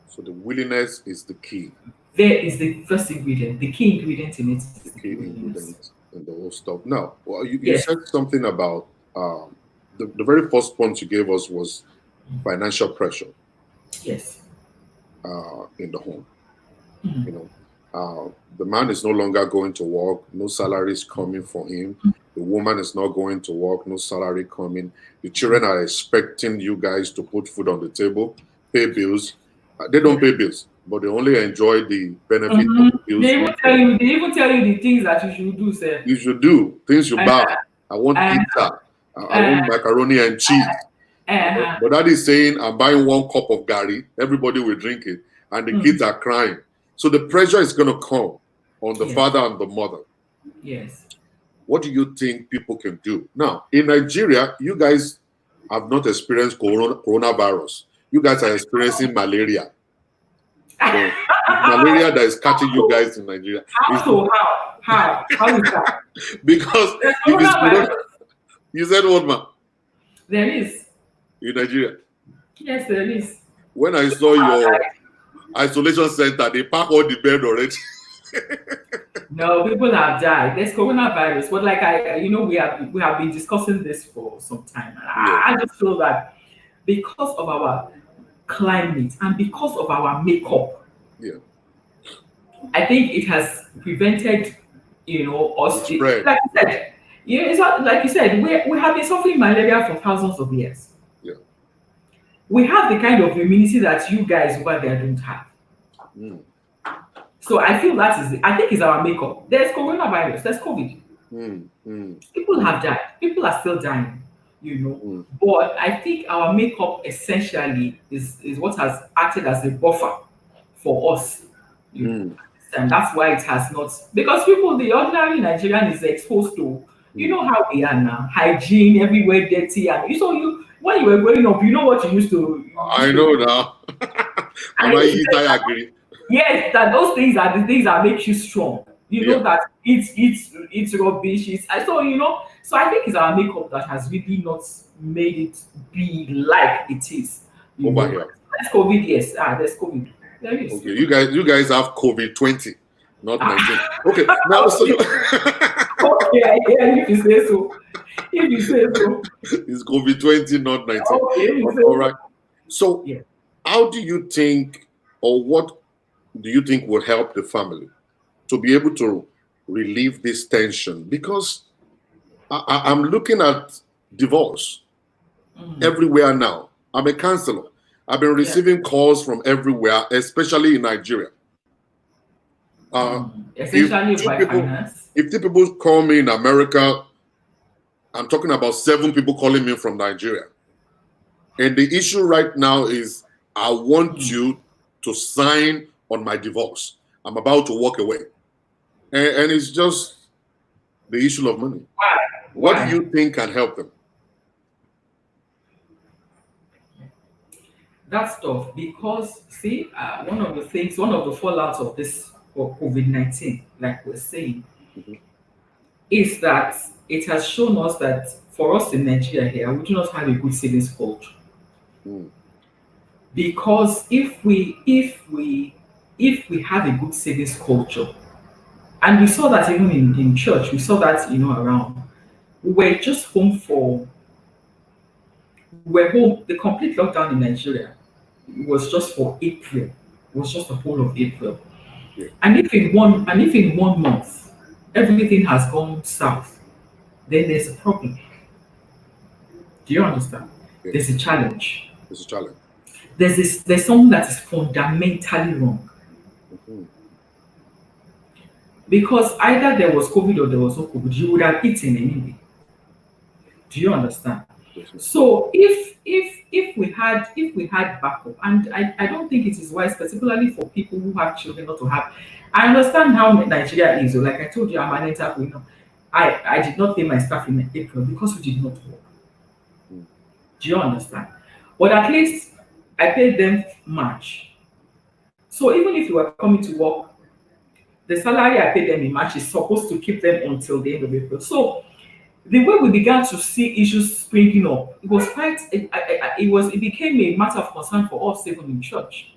S3: So the willingness is the key.
S2: There is the first ingredient. The key ingredient in it is
S3: The key ingredient in the whole stuff. Now, well, you
S2: Yes.
S3: said something about the very first point you gave us was financial pressure
S2: Yes.
S3: in the home.
S2: Mhm.
S3: You know, the man is no longer going to work, no salary is coming for him. The woman is not going to work, no salary coming. The children are expecting you guys to put food on the table, pay bills. They don't pay bills, but they only enjoy the benefit of the bills.
S2: They even tell you the things that you should do, sir.
S3: You should do things you buy. I want
S2: uh,
S3: pizza. I want macaroni and cheese. But that is saying I'm buying 1 cup of gari. Everybody will drink it, and the kids are crying. So the pressure is going to come on the father and the mother.
S2: Yes.
S3: What do you think people can do? Now, in Nigeria, you guys have not experienced coronavirus. You guys are experiencing malaria. So malaria that is catching you guys in Nigeria.
S2: How is that?
S3: Because if it's corona, you said what, man?
S2: There is.
S3: In Nigeria?
S2: Yes, there is.
S3: When I saw your isolation center, they pack all the bed already.
S2: No, people have died. There's coronavirus, but like we have been discussing this for some time. I just feel that because of our climate and because of our makeup, I think it has prevented, us. Like you said, it's not, like you said, we have been suffering malaria for thousands of years.
S3: Yeah.
S2: We have the kind of immunity that you guys over there don't have. So I feel I think it's our makeup. There's coronavirus, there's COVID. People have died. People are still dying, But I think our makeup essentially is what has acted as a buffer for us. And that's why it has not, because the ordinary Nigerian is exposed to, how we are now, hygiene everywhere, dirty, and when you were growing up, what you used to.
S3: I know now. I agree.
S2: Yes, that those things are the things that make you strong. Know that it's rubbish. So I think it's our makeup that has really not made it be like it is.
S3: Over here.
S2: There's COVID, yes. There's COVID. There is.
S3: Okay, you guys have COVID-20, not 19. Okay, now so
S2: okay, if you say so.
S3: It's COVID-20, not 19.
S2: Okay,
S3: all right. So how do you think, or what do you think will help the family to be able to relieve this tension? Because I'm looking at divorce everywhere now. I'm a counselor. I've been receiving calls from everywhere, especially in Nigeria.
S2: Essentially by finance.
S3: If 2 people call me in America, I'm talking about 7 people calling me from Nigeria. And the issue right now is I want you to sign on my divorce. I'm about to walk away. And it's just the issue of money.
S2: Why?
S3: What do you think can help them?
S2: That's tough because, see, one of the fallouts of this COVID-19, like we're saying, is that it has shown us that for us in Nigeria here, we do not have a good savings culture. Because if we have a good savings culture, and we saw that even in church, we saw that around, we were just home the complete lockdown in Nigeria was just for April. It was just the whole of April. And if in 1 month everything has gone south, then there's a problem. Do you understand? There's a challenge. There's something that is fundamentally wrong. Because either there was COVID or there was no COVID, you would have eaten anyway. Do you understand? So if we had backup, and I don't think it is wise, particularly for people who have children, not to have. I understand how Nigeria is. Like I told you, I'm an entrepreneur. I did not pay my staff in April because we did not work. Do you understand? But at least I paid them March. So even if you were coming to work, the salary I paid them in March is supposed to keep them until the end of April. So the way we began to see issues springing up, it was quite it became a matter of concern for us even in church.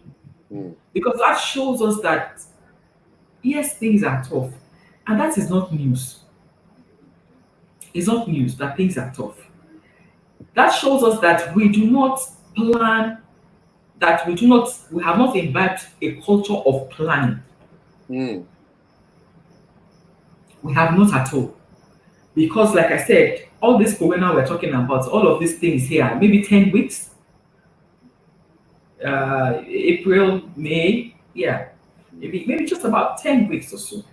S3: Mm.
S2: Because that shows us that yes, things are tough. And that is not news. It's not news that things are tough. That shows us that we do not plan, we have not imbibed a culture of planning.
S3: Mm.
S2: We have not at all. Because, like I said, all this corona we're talking about, all of these things here, maybe 10 weeks, April, May, yeah, maybe just about 10 weeks or so.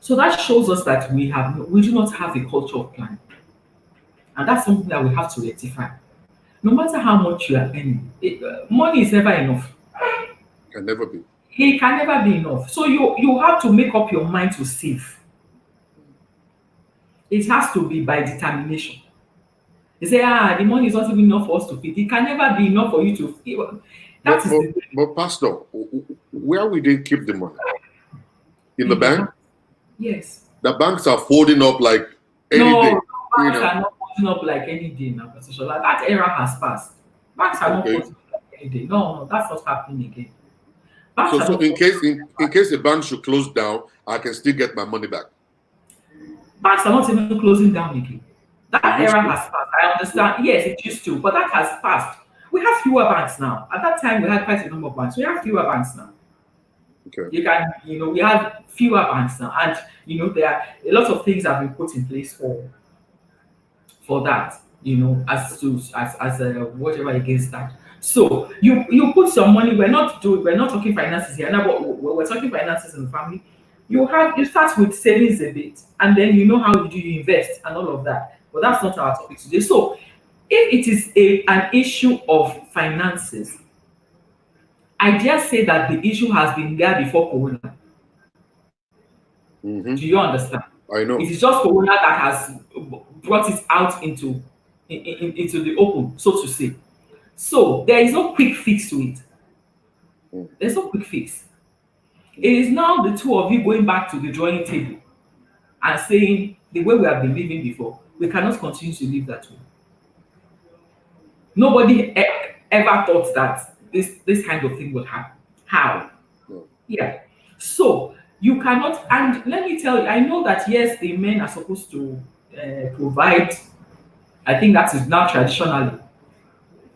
S2: So that shows us that we do not have a culture of planning. And that's something that we have to rectify. No matter how much you are earning, money is never enough.
S3: Can never be.
S2: It can never be enough. So you have to make up your mind to save. It has to be by determination. They say, the money is not even enough for us to feed. It can never be enough for you to feed.
S3: But Pastor, where we didn't keep the money? In the bank?
S2: Yes.
S3: The banks are folding up like any day.
S2: Banks are not folding up like any day now, Pastor Shola. That era has passed. Banks are not folding up like any day. No, that's not happening again.
S3: So in case the bank should close down, I can still get my money back.
S2: Banks are not even closing down again. That era has passed. I understand. Yes, it used to, but that has passed. We have fewer banks now. At that time, we had quite a number of banks. We have fewer banks now.
S3: Okay.
S2: We have fewer banks now, and there are a lot of things have been put in place for that. As whatever against that. So you put some money. We're not talking finances here now, but we're talking finances in the family. You start with savings a bit, and then you know how you invest and all of that. But that's not our topic today. So if it is an issue of finances, I dare say that the issue has been there before Corona.
S3: Mm-hmm.
S2: Do you understand?
S3: I know.
S2: It is just Corona that has brought it out into the open, so to say. So there is no quick fix to it. There's no quick fix. It is now the two of you going back to the drawing table and saying the way we have been living before, we cannot continue to live that way. Nobody ever thought that this kind of thing would happen. How?
S3: No.
S2: Yeah. So you cannot, and let me tell you, I know that yes, the men are supposed to provide. I think that is now traditionally.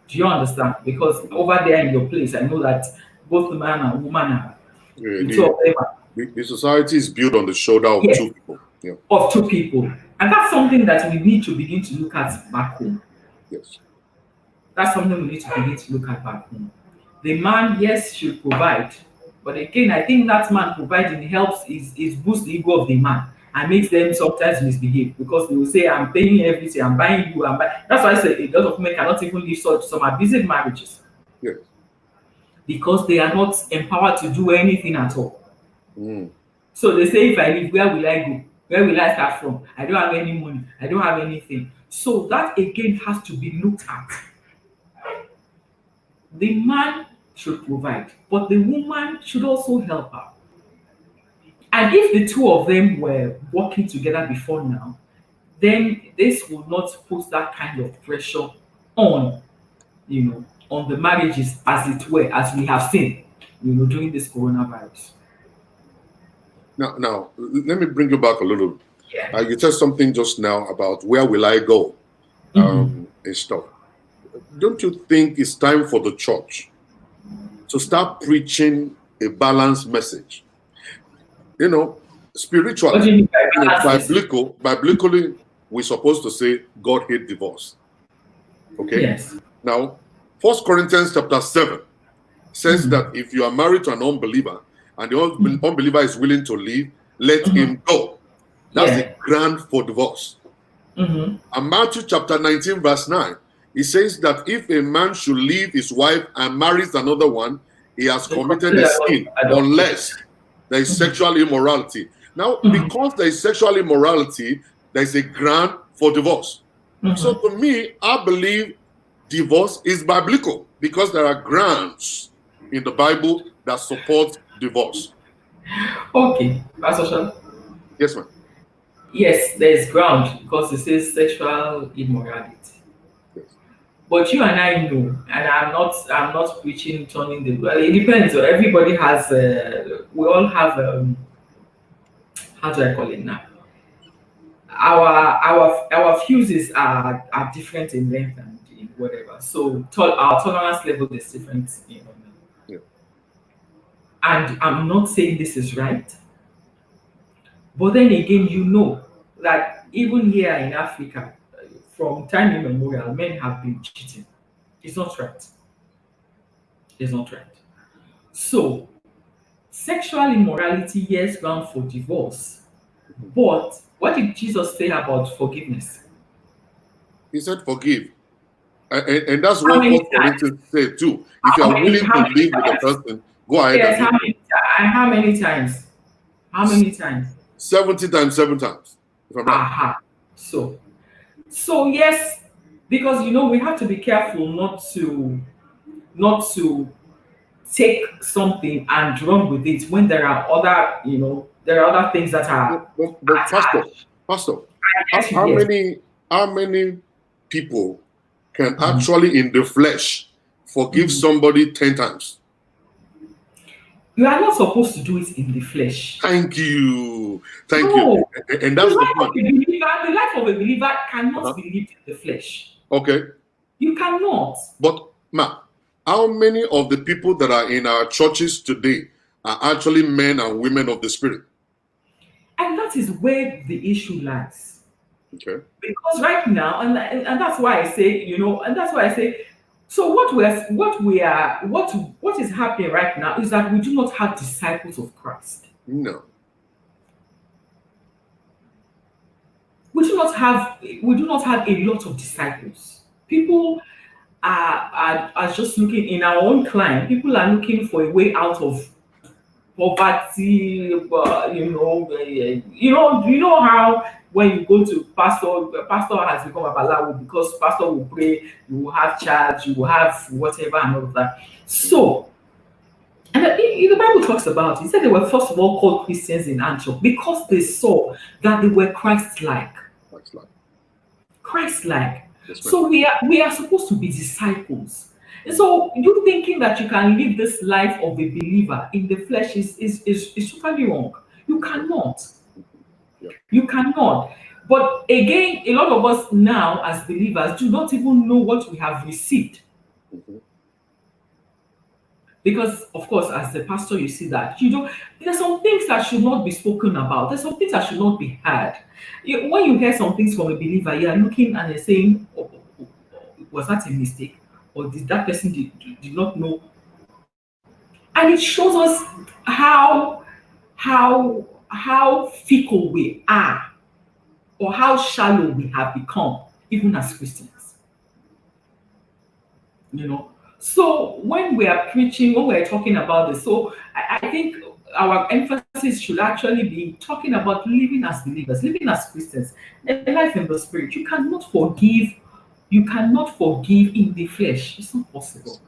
S2: Do you understand? Because over there in your place, I know that both the man and woman are.
S3: The society is built on the shoulder of two people. Yeah.
S2: Of two people. And that's something that we need to begin to look at back home.
S3: Yes.
S2: That's something we need to begin to look at back home. The man, yes, should provide. But again, I think that man providing helps is boost the ego of the man and makes them sometimes misbehave because they will say, I'm paying everything, I'm buying you, I'm buying. That's why I say a lot of men cannot even live some abusive marriages.
S3: Yes.
S2: Because they are not empowered to do anything at all.
S3: Mm.
S2: So they say, if I leave, where will I go? Where will I start from? I don't have any money. I don't have anything. So that again has to be looked at. The man should provide, but the woman should also help her. And if the two of them were working together before now, then this will not put that kind of pressure on, on the marriages as it were, as we have seen, during this coronavirus.
S3: Now, let me bring you back a little.
S2: Yeah.
S3: You said something just now about where will I go, and stuff. Don't you think it's time for the church to start preaching a balanced message? Spiritually,
S2: What do you mean by
S3: biblically, we're supposed to say God hates divorce. Okay.
S2: Yes.
S3: Now, 1 Corinthians chapter 7 says that if you are married to an unbeliever and the unbeliever is willing to leave, let him go. That's a ground for divorce. And Matthew chapter 19 verse 9, it says that if a man should leave his wife and marries another one, he has committed a sin unless there is sexual immorality. Now, because there is sexual immorality, there is a ground for divorce. So to me, I believe divorce is biblical because there are grounds in the Bible that support divorce.
S2: Okay, Pastor Sean.
S3: Yes, ma'am.
S2: Yes, there is ground because it says sexual immorality.
S3: Yes.
S2: But you and I know, and I'm not preaching turning the well. It depends. Everybody has. We all have. How do I call it now? Our fuses are different in length and in whatever. So our tolerance level is different.
S3: Yeah.
S2: And I'm not saying this is right, but then again, that even here in Africa, from time immemorial, men have been cheating. It's not right. It's not right. So, sexual immorality, yes, ground for divorce. But what did Jesus say about forgiveness?
S3: He said, forgive. And that's
S2: How
S3: what
S2: many
S3: First
S2: times?
S3: Corinthians said too. If you are willing to live with a person, go ahead
S2: Yes,
S3: and live.
S2: how many times? How many times?
S3: 70 times, 7 times. If I'm right.
S2: Aha. So yes, because we have to be careful not to take something and run with it when there are other things that are
S3: But Pastor,
S2: attached.
S3: how many people can actually in the flesh forgive somebody 10 times?
S2: You are not supposed to do it in the flesh.
S3: Thank you.
S2: No.
S3: And that's the point.
S2: The life of a believer cannot be lived in the flesh.
S3: Okay.
S2: You cannot.
S3: But ma, how many of the people that are in our churches today are actually men and women of the Spirit?
S2: And that is where the issue lies.
S3: Okay.
S2: Because right now, and that's why I say, so what is happening right now is that we do not have disciples of Christ.
S3: No.
S2: We do not have a lot of disciples. People are just looking in our own climb. People are looking for a way out of poverty. You know how when you go to pastor has become a balawo because pastor will pray, you will have charge, you will have whatever and all of that. So, and the Bible talks about, he said they were first of all called Christians in Antioch because they saw that they were Christ-like. Christ-like. So we are supposed to be disciples. And so you thinking that you can live this life of a believer in the flesh is totally wrong. You cannot. You cannot. But again, a lot of us now as believers do not even know what we have received. Because, of course, as the pastor, you see that there's some things that should not be spoken about. There's some things that should not be heard. When you hear some things from a believer, you are looking and you're saying, was that a mistake? Or did that person did not know? And it shows us how fickle we are, or how shallow we have become, even as Christians. So when we are preaching, when we're talking about this, so I think our emphasis should actually be talking about living as believers, living as Christians, a life in the Spirit. You cannot forgive in the flesh. It's not possible.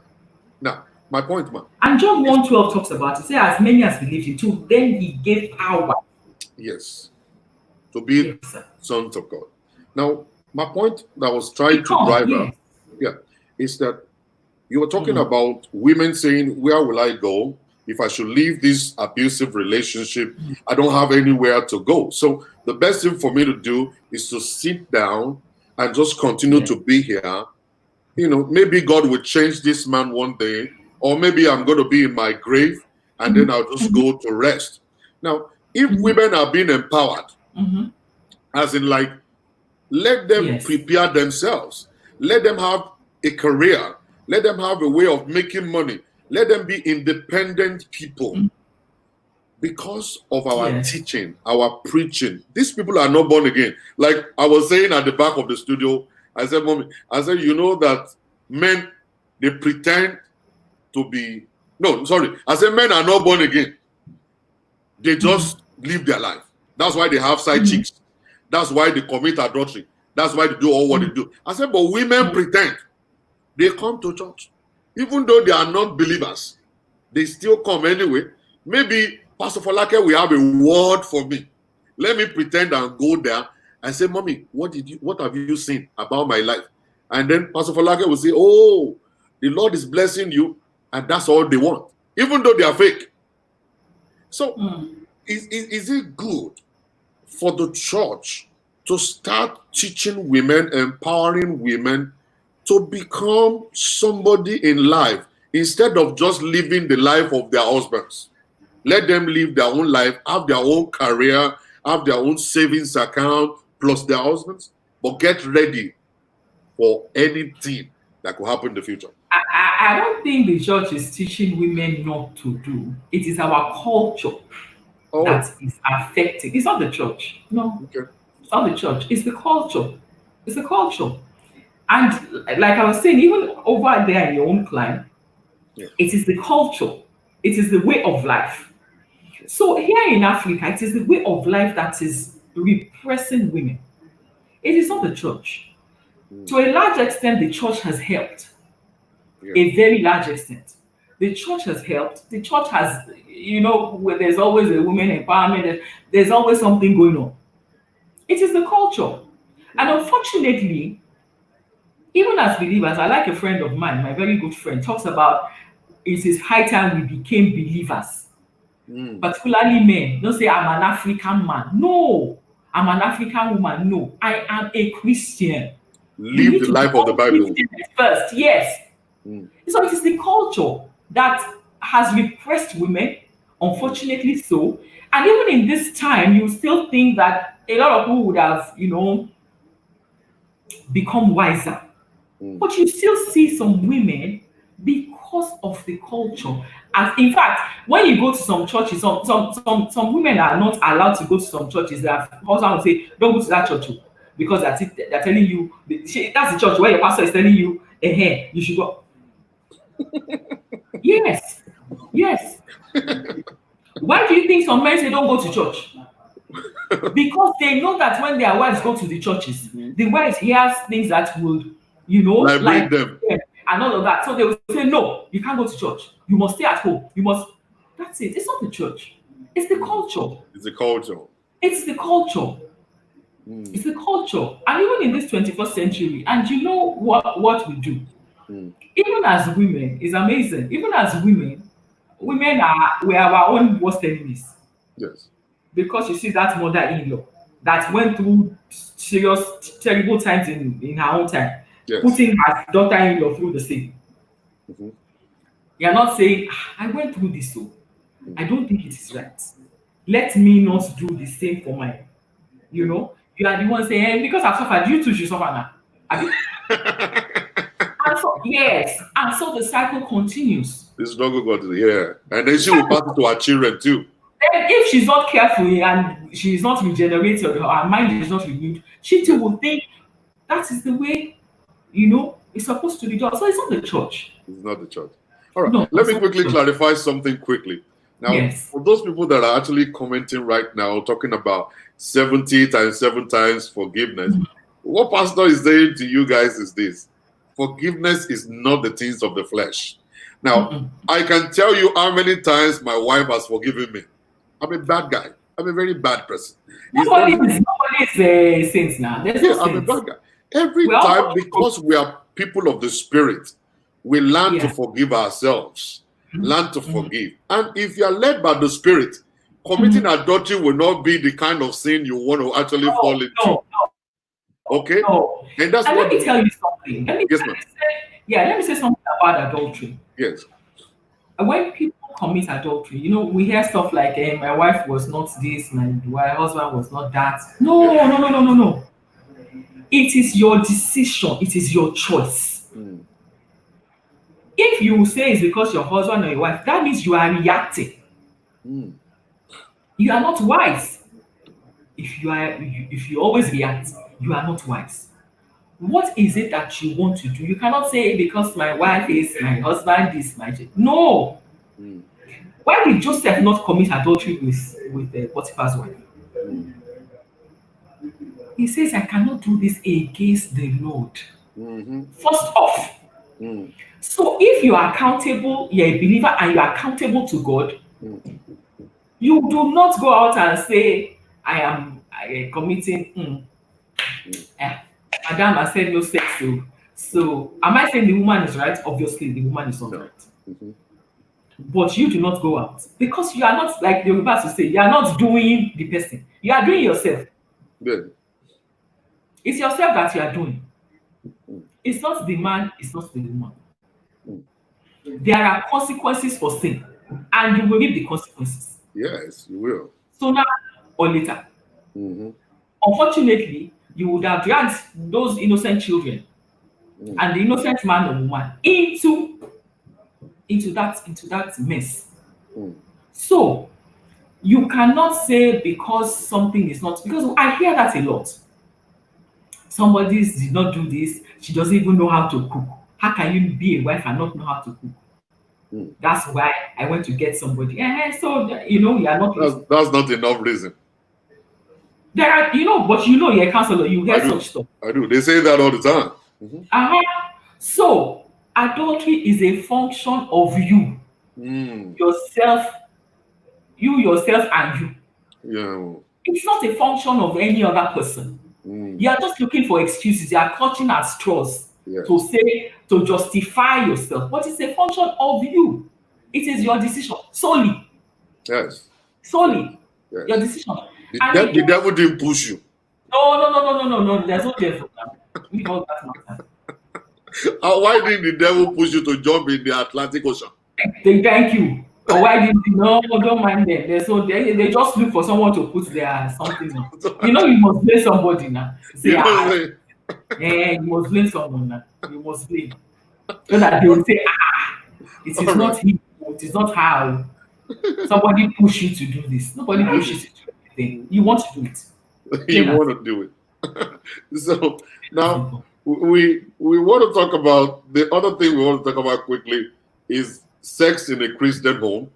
S3: Now, my point, man.
S2: And John 1:12 talks about it. Say, as many as believed in too, then he gave power.
S3: Yes. To be sons of God. Now, my point that I was trying to drive out, is that you were talking about women saying, where will I go if I should leave this abusive relationship? I don't have anywhere to go. So the best thing for me to do is to sit down and just continue to be here. Maybe God will change this man one day, or maybe I'm going to be in my grave and then I'll just go to rest. Now, if women are being empowered, as in like, let them prepare themselves, let them have a career, let them have a way of making money, let them be independent people. Because of our teaching, our preaching, these people are not born again. Like I was saying at the back of the studio, I said, Mommy, you know that men, they pretend to be, I said men are not born again. They just live their life. That's why they have side chicks. That's why they commit adultery. That's why they do all what they do. I said, but women pretend. They come to church. Even though they are not believers, they still come anyway. Maybe Pastor Folake will have a word for me. Let me pretend and go there and say, Mommy, what have you seen about my life? And then Pastor Folake will say, oh, the Lord is blessing you, and that's all they want, even though they are fake. So is it good for the church to start teaching women, empowering women to become somebody in life instead of just living the life of their husbands? Let them live their own life, have their own career, have their own savings account, plus their husbands, but get ready for anything that could happen in the future.
S2: I don't think the church is teaching women not to do. It is our culture that is affecting. It's not the church. No.
S3: Okay.
S2: It's not the church. It's the culture. It's the culture. And like I was saying, even over there in your own clan, it is the culture. It is the way of life. So here in Africa, it is the way of life that is repressing women. It is not the church. To a large extent, the church has helped. A very large extent. The church has helped. The church has, where there's always a women empowerment, there's always something going on. It is the culture. And unfortunately, even as believers, I like a friend of mine, my very good friend, talks about it is high time we became believers. Particularly men. Don't say I'm an African man. No, I'm an African woman. No, I am a Christian.
S3: Live the life of the Bible
S2: first. Yes. So it is the culture that has repressed women, unfortunately so. And even in this time, you still think that a lot of people would have, become wiser. But you still see some women because of the culture. As in fact, when you go to some churches, some women are not allowed to go to some churches. Their husband will say, "Don't go to that church," because they're telling you that's the church where your pastor is telling you, you should go. Yes. Why do you think some men say don't go to church? Because they know that when their wives go to the churches, the wives hears things that would, like them and all of that. So they will say, no, you can't go to church. You must stay at home. You must. That's it. It's not the church. It's the culture.
S3: It's the culture.
S2: It's the culture. It's the culture. And even in this 21st century, and you know what we do? Even as women, it's amazing. Even as women we are our own worst enemies.
S3: Yes.
S2: Because you see that mother-in-law that went through serious, terrible times in her own time, putting her daughter-in-law through the same. You're not saying, I went through this, so I don't think it is right. Let me not do the same for mine. You are the one saying, because I've suffered, you too should suffer now. And so the cycle continues.
S3: The struggle continues, and then she will pass it to her children too.
S2: Then if she's not careful and she's not regenerated, or her mind is not renewed, she too will think that is the way, it's supposed to be done. So it's not the church.
S3: It's not the church. All right, let me quickly clarify something quickly. Now, for those people that are actually commenting right now, talking about 70 times 7 times forgiveness, what pastor is saying to you guys is this: forgiveness is not the things of the flesh. Now, I can tell you how many times my wife has forgiven me. I'm a bad guy. I'm a very bad person.
S2: Nobody is saints now.
S3: I'm a bad guy. Every time, because we are people of the Spirit, we learn to forgive ourselves. Learn to forgive. And if you are led by the Spirit, committing adultery will not be the kind of sin you want to actually fall into.
S2: No.
S3: Okay?
S2: No.
S3: And that's
S2: let me tell you something. Let me say something about adultery.
S3: Yes.
S2: When people commit adultery, we hear stuff like, my wife was not this, my husband was not that. No. It is your decision. It is your choice. If you say it's because your husband or your wife, that means you are reacting. You are not wise. If you always react, you are not wise. What is it that you want to do? You cannot say because my wife is, my husband is, no. Why did Joseph not commit adultery with Potiphar's wife? He says, I cannot do this against the Lord.
S3: Mm-hmm.
S2: First off.
S3: Mm.
S2: So if you are accountable, you're a believer and you are accountable to God,
S3: Mm.
S2: you do not go out and say, I am committing. Eh, Madam, I said no sex. So am I saying the woman is right? Obviously, the woman is not
S3: No.
S2: right.
S3: Mm-hmm.
S2: But you do not go out because you are not, like the Yoruba to say, you are not doing the person. You are doing yourself.
S3: Good.
S2: It's yourself that you are doing.
S3: Mm.
S2: It's not the man, it's not the woman.
S3: Mm.
S2: There are consequences for sin, and you will reap the consequences
S3: Yes, you will.
S2: sooner or later.
S3: Mm-hmm.
S2: Unfortunately, you would have dragged those innocent children
S3: Mm.
S2: and the innocent man or woman into that mess.
S3: Mm.
S2: So you cannot say because something is not, because I hear that a lot. Somebody did not do this, she doesn't even know how to cook. How can you be a wife and not know how to cook?
S3: Mm.
S2: That's why I went to get somebody. So you are not listening.
S3: That's not enough reason.
S2: There are, but you're a counselor, you
S3: I
S2: hear
S3: do.
S2: such stuff.
S3: I do. They say that all the time. Mm-hmm.
S2: So adultery is a function of you,
S3: Mm.
S2: yourself, and you.
S3: Yeah.
S2: It's not a function of any other person.
S3: Mm.
S2: You are just looking for excuses. You are clutching at straws to
S3: Yes.
S2: say, to justify yourself. But it's a function of you. It is your decision solely.
S3: Yes.
S2: Solely your
S3: Yes.
S2: decision. And
S3: The devil didn't push you.
S2: no. There's no devil now. Leave all that matter.
S3: Why did the devil push you to jump in the Atlantic Ocean?
S2: Thank you. Or why didn't you? No, don't mind them. They just look for someone to put their something on. You must blame somebody now. Say,
S3: You know what I'm saying?
S2: you must blame someone now. You must blame. So that they will say, it is
S3: All
S2: not
S3: right.
S2: him, it is not how. Somebody push you to do this. Nobody pushes you to do anything. You want to do it.
S3: You
S2: Plain and
S3: want to do it. So now
S2: simple.
S3: we want to talk about the other thing we want to talk about quickly is sex in a Christian home.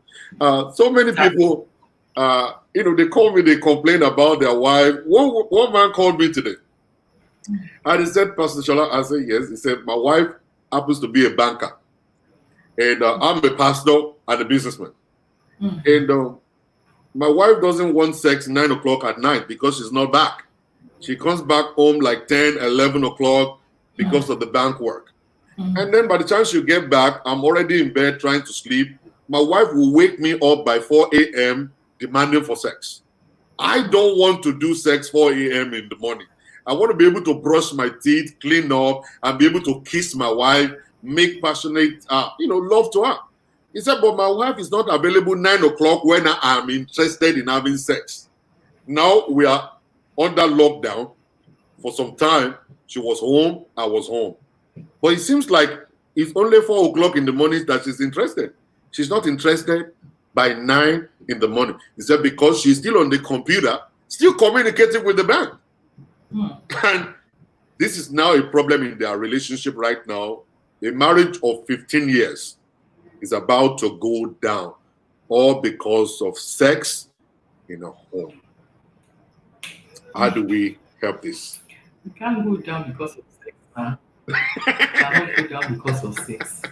S3: So many people, they call me, they complain about their wife. One man called me today. And he said, Pastor Shola, I said, yes. He said, my wife happens to be a banker. And I'm a pastor and a businessman. And my wife doesn't want sex 9 o'clock at night because she's not back. She comes back home like 10, 11 o'clock because of the bank work. And then by the time she get back, I'm already in bed trying to sleep. My wife will wake me up by 4 a.m. demanding for sex. I don't want to do sex 4 a.m. in the morning. I want to be able to brush my teeth, clean up, and be able to kiss my wife, make passionate, love to her. He said, but my wife is not available 9 o'clock when I am interested in having sex. Now we are under lockdown. For some time, she was home, I was home. But it seems like it's only 4 o'clock in the morning that she's interested. She's not interested by 9 in the morning. He said because she's still on the computer, still communicating with the bank. And this is now a problem in their relationship right now. A marriage of 15 years is about to go down, all because of sex in a home. How do we help this?
S2: You can't go down because of sex, huh? You cannot go down because of sex.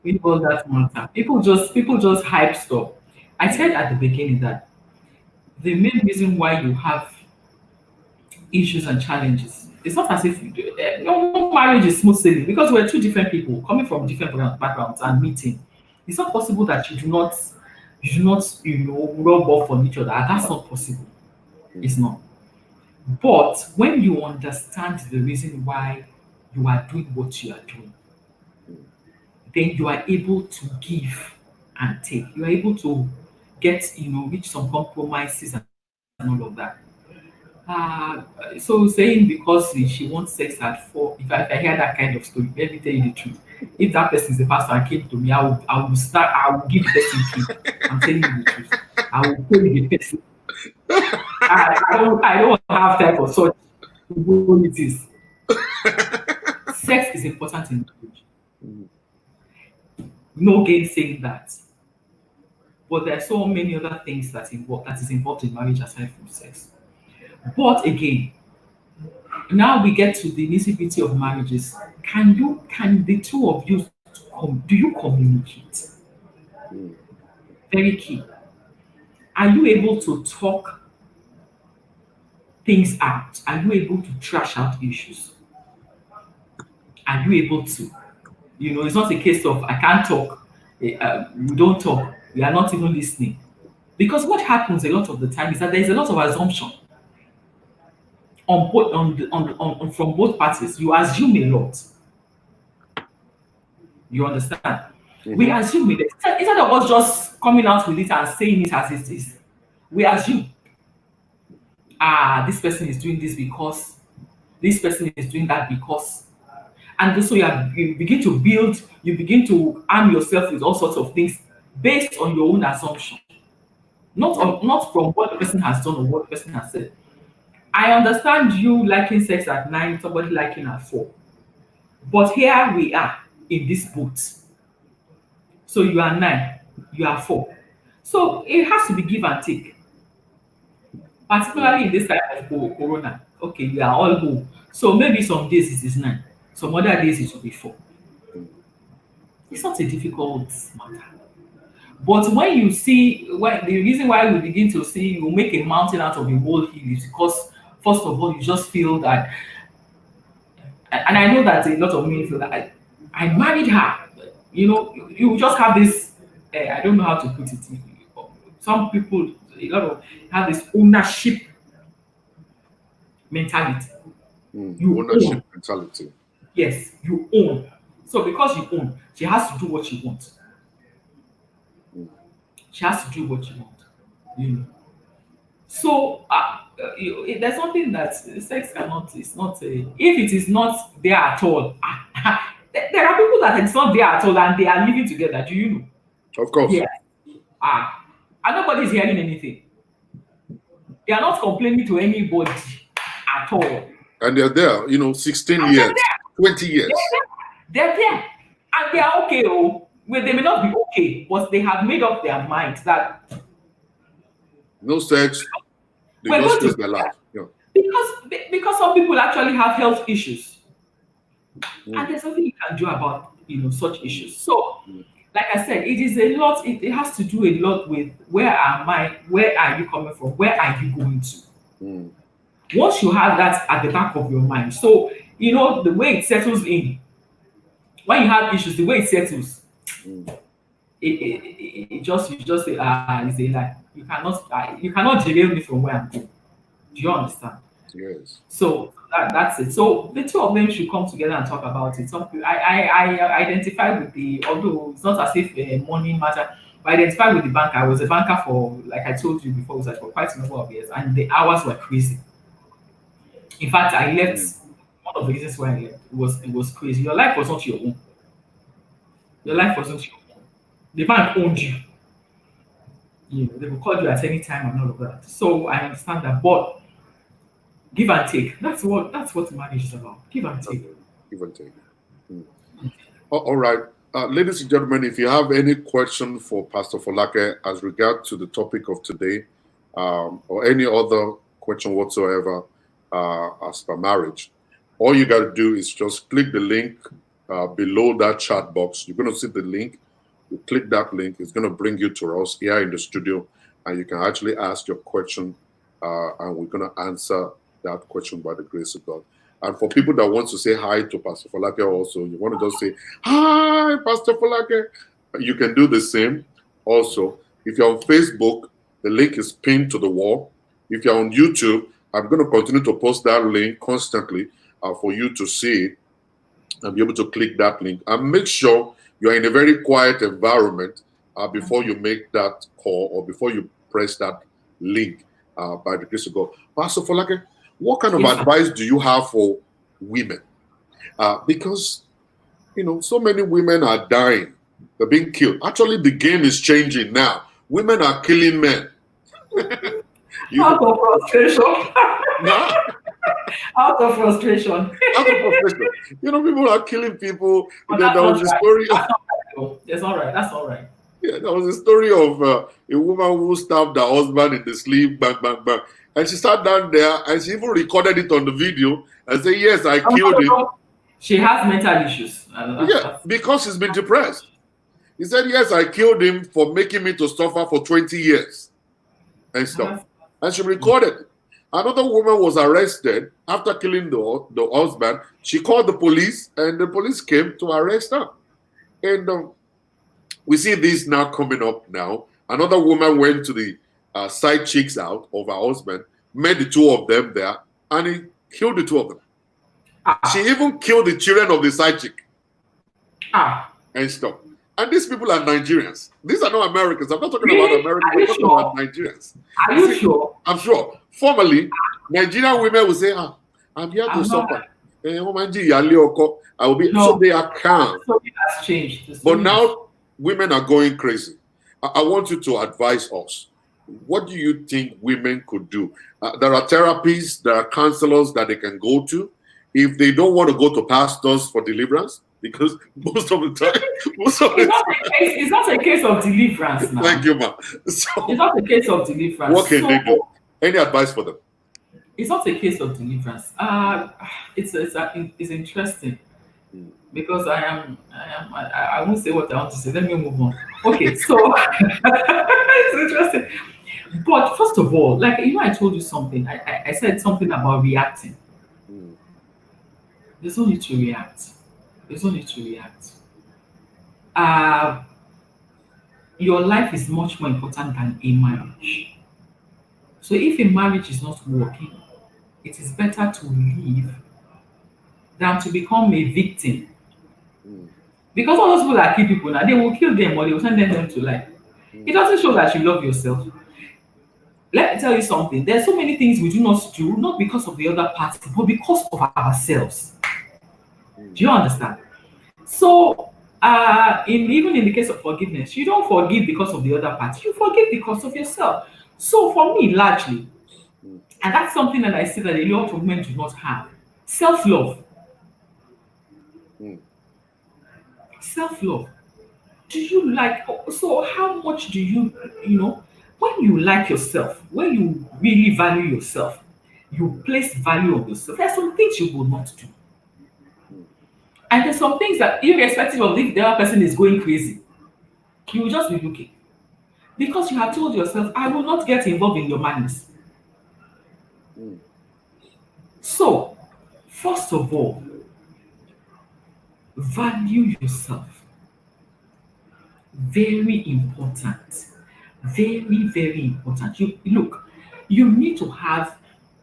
S2: We all that matter. People just hype stuff. I said at the beginning that the main reason why you have issues and challenges, it's not as if no marriage is smooth sailing because we're two different people coming from different backgrounds and meeting. It's not possible that you do not rub off on each other. That's not possible. It's not. But when you understand the reason why you are doing what you are doing, then you are able to give and take. You are able to reach some compromises and all of that. So saying because she wants sex at 4, if I hear that kind of story, let me tell you the truth. If that person is a pastor and came to me, I will give the person key. I'm telling you the truth. I will pay the person. I don't have time for such frivolities. Sex is important in marriage. No gainsaying that. But there are so many other things that is involved in marriage aside from sex. But again, now we get to the nitty-gritty of marriages. Can the two of you do you communicate?
S3: Mm.
S2: Very key. Are you able to talk things out? Are you able to trash out issues? Are you able to? It's not a case of I can't talk, we don't talk, we are not even listening. Because what happens a lot of the time is that there is a lot of assumption on both from both parties. You assume a lot. You understand? We
S3: Mhm.
S2: assume it. Instead of us just coming out with it and saying it as it is, we assume, this person is doing this because this person is doing that because. And so you begin to build, you begin to arm yourself with all sorts of things based on your own assumption,
S3: Yeah.
S2: not from what the person has done or what the person has said. I understand you liking sex at 9, somebody liking at 4, but here we are in this boat. So you are 9, you are 4. So it has to be give and take,
S3: Mm.
S2: particularly in this time of corona. Okay, we are all home. So maybe some days it is 9, some other days it will be 4.
S3: Mm.
S2: It's not a difficult matter. But when you see, when the reason why we begin to see you make a mountain out of a molehill is because, first of all, you just feel that, and I know that a lot of men feel that I married her. You just have this, I don't know how to put it. Some people, a lot of, have this ownership mentality.
S3: Mm.
S2: You
S3: Ownership
S2: own.
S3: mentality.
S2: Yes, you own. So because you own, she has to do what she wants.
S3: Mm.
S2: She has to do what she wants. You know. So there's something that sex cannot. It's not. If it is not there at all, there are people that it's not there at all and they are living together. Do you know?
S3: Of course.
S2: Yeah. And nobody is hearing anything. They are not complaining to anybody at all.
S3: And they're there, 16
S2: And they're
S3: years,
S2: there.
S3: 20
S2: They're
S3: years.
S2: there. They're there. And they are okay. Oh, well, they may not be okay, but they have made up their minds that
S3: No sex. They
S2: we're
S3: just
S2: going to
S3: face
S2: be
S3: their
S2: there.
S3: life. Yeah.
S2: Because some people actually have health issues. And
S3: Mm.
S2: there's nothing you can do about such
S3: Mm.
S2: issues. So,
S3: Mm.
S2: like I said, it is a lot. It has to do a lot with where am I? Where are you coming from? Where are you going to?
S3: Mm.
S2: Once you have that at the back of your mind, so the way it settles in. When you have issues, the way it settles,
S3: Mm.
S2: it just you just say it's a lie. You cannot derail me from where I'm going. Do you understand?
S3: Yes.
S2: So that's it. So the two of them should come together and talk about it. I identify with although it's not as if money matter, but I identify with the bank. I was a banker for, like I told you before, was like for quite a number of years, and the hours were crazy. In fact, I left.
S3: Mm.
S2: One of the reasons why I left, it was crazy. Your life was not your own. Your
S3: Mm.
S2: life wasn't your own. The bank owned you. They will call you at any time and all of that. So I understand that, but give and take. That's what marriage is about. Give and take.
S3: Okay. Give and take. Mm. All right. Ladies and gentlemen, if you have any question for Pastor Folake as regard to the topic of today, or any other question whatsoever as per marriage, all you got to do is just click the link below that chat box. You're going to see the link. You click that link. It's going to bring you to us here in the studio, and you can actually ask your question, and we're going to answer that question by the grace of God. And for people that want to say hi to Pastor Folake also, you want to just say, hi, Pastor Folake. You can do the same also. If you're on Facebook, the link is pinned to the wall. If you're on YouTube, I'm going to continue to post that link constantly for you to see it and be able to click that link. And make sure you're in a very quiet environment before you make that call or before you press that link by the grace of God. Pastor Folake, what kind of
S2: Yes, sir.
S3: advice do you have for women? Because, so many women are dying. They're being killed. Actually, the game is changing now. Women are killing men.
S2: Out of frustration.
S3: Nah,
S2: Out of frustration.
S3: out of frustration. People are killing people.
S2: But
S3: There
S2: that's
S3: was
S2: not
S3: a
S2: right.
S3: story.
S2: That's not right. Though. That's all right. That's all right.
S3: Yeah, there was a story of a woman who stabbed her husband in the sleeve, bang, bang, bang. And she sat down there and she even recorded it on the video and said, yes, I killed him.
S4: She has mental issues.
S3: Yeah, because she's been depressed. He said, yes, I killed him for making me to suffer for 20 years and stuff. And she recorded. Another woman was arrested after killing the husband. She called the police and the police came to arrest her. And we see this now coming up now. Another woman went to the side chicks out of her husband, met the two of them there, and he killed the two of them. She even killed the children of the side chick. And stuff. And these people are Nigerians. These are not Americans. I'm not talking about Americans. I'm talking about Nigerians.
S4: Are you sure?
S3: I'm sure. Formerly, Nigerian women will say, I'm here to suffer. I will be. So they are calm.
S4: Something has changed.
S3: But now women are going crazy. I want you to advise us. What do you think women could do? There are therapies, there are counselors that they can go to if they don't want to go to pastors for deliverance. Because most of the time,
S4: it's not a case of deliverance now.
S3: Thank you, ma'am.
S4: So, it's not a case of deliverance.
S3: What can they do? Any advice for them?
S4: It's not a case of deliverance. It's interesting because I won't say what I want to say. Let me move on. Okay, so it's interesting. But first of all, like I told you something. I said something about reacting. There's no need to react. There's no need to react. Your life is much more important than a marriage. So if a marriage is not working, it is better to leave than to become a victim. Because all those people that kill people now, they will kill them or they will send them to life. It doesn't show that you love yourself. Let me tell you something. There's so many things we do not do, not because of the other party, but because of ourselves. Do you understand? So, even in the case of forgiveness, you don't forgive because of the other party. You forgive because of yourself. So, for me, largely, and that's something that I see that a lot of men do not have, self-love. Self-love. Do you like? So, how much do you when you like yourself, when you really value yourself, you place value on yourself. There's some things you will not do. And there's some things that, irrespective of if the other person is going crazy, you will just be looking. Because you have told yourself, I will not get involved in your madness. So, first of all, value yourself. Very important. Very, very important. You need to have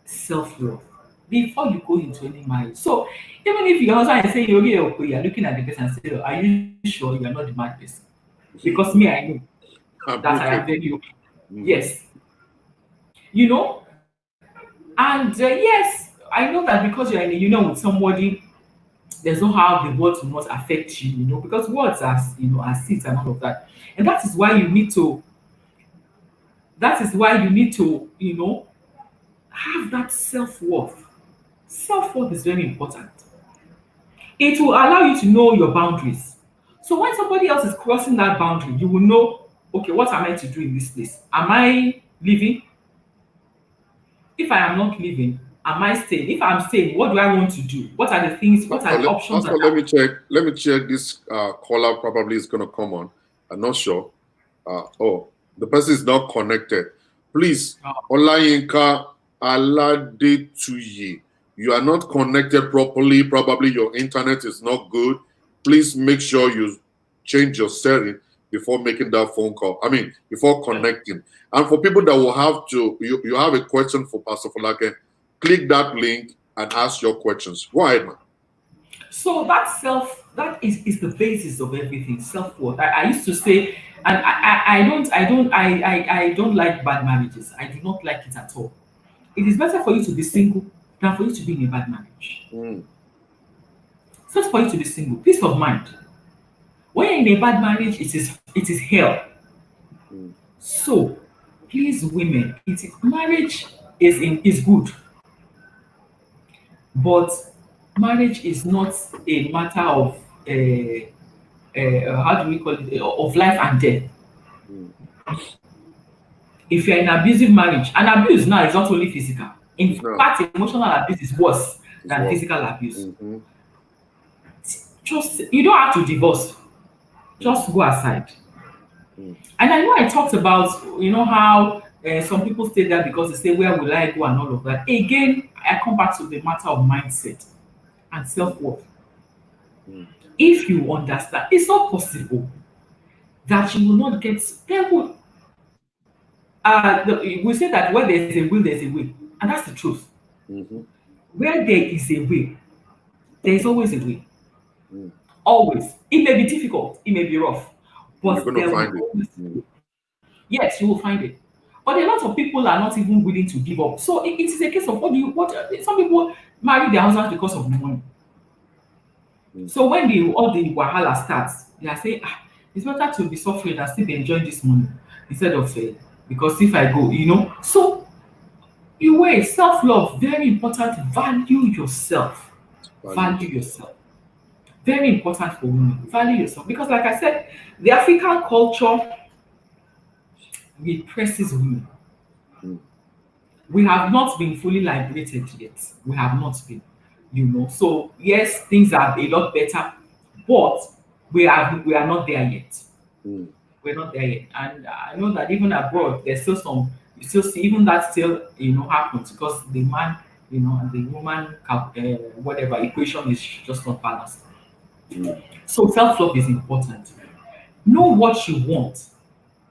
S4: self-love before you go into any marriage. So even if your husband is saying, okay, you're looking at the person and say, are you sure you are not the mad person? Because me, I know that I am very okay. Yes. And yes, I know that because you're in a union with somebody, there's no how the words will not affect you, because words are seeds and all of that. And that is why you need to have that self-worth. Self-worth is very important. It will allow you to know your boundaries. So when somebody else is crossing that boundary, you will know, okay, what am I to do in this place? Am I leaving? If I am not leaving, am I staying? If I'm staying, what do I want to do? What are the things? What are the options?
S3: Let me check. Let me check. This caller probably is going to come on. I'm not sure. The person is not connected. Please, Olayinka Aladetuyi, you are not connected properly. Probably your internet is not good. Please make sure you change your setting before making that phone call. Before connecting. And for people that will have to, you have a question for Pastor Folake, click that link and ask your questions. Go ahead, man.
S4: So that is the basis of everything. Self-worth. I used to say, and I don't like bad marriages. I do not like it at all. It is better for you to be single than for you to be in a bad marriage. It's better for you to be single. Peace of mind. When you're in a bad marriage, it is hell. So, please, women, marriage is good, but marriage is not a matter of how do we call it, of life and death. if you're in an abusive marriage, and abuse now is not only physical. In
S3: No.
S4: fact, emotional abuse is worse than
S3: worse.
S4: physical abuse.
S3: Mm-hmm.
S4: Just you don't have to divorce. Just go aside.
S3: Mm.
S4: And I know I talked about, how some people stay there because they say, where will I go and all of that. Again, I come back to the matter of mindset and self-worth.
S3: Mm.
S4: If you understand, it's not possible that you will not get stable. We say that where there's a will, there's a way. And that's the truth.
S3: Mm-hmm.
S4: Where there is a way, there is always a way.
S3: Mm.
S4: Always. It may be difficult, it may be rough,
S3: You're
S4: but
S3: going
S4: there
S3: to
S4: will
S3: find it.
S4: always
S3: Mm.
S4: yes, you will find it. But a lot of people are not even willing to give up. So it is a case of some people marry their husbands because of the money.
S3: Mm.
S4: So when all the wahala starts, they are saying, it's better to be suffering and still be enjoying this money instead of because if I go, So you wait, self-love, very important. Value yourself. Value yourself. Very important for women. Value yourself. Because like I said, the African culture represses women.
S3: Mm.
S4: We have not been fully liberated yet. We have not been, So yes, things are a lot better, but we are not there yet.
S3: Mm.
S4: We're not there yet. And I know that even abroad, there's still you still see even that still, happens because the man, and the woman, whatever equation is just not balanced.
S3: Mm.
S4: So self-love is important. Know what you want.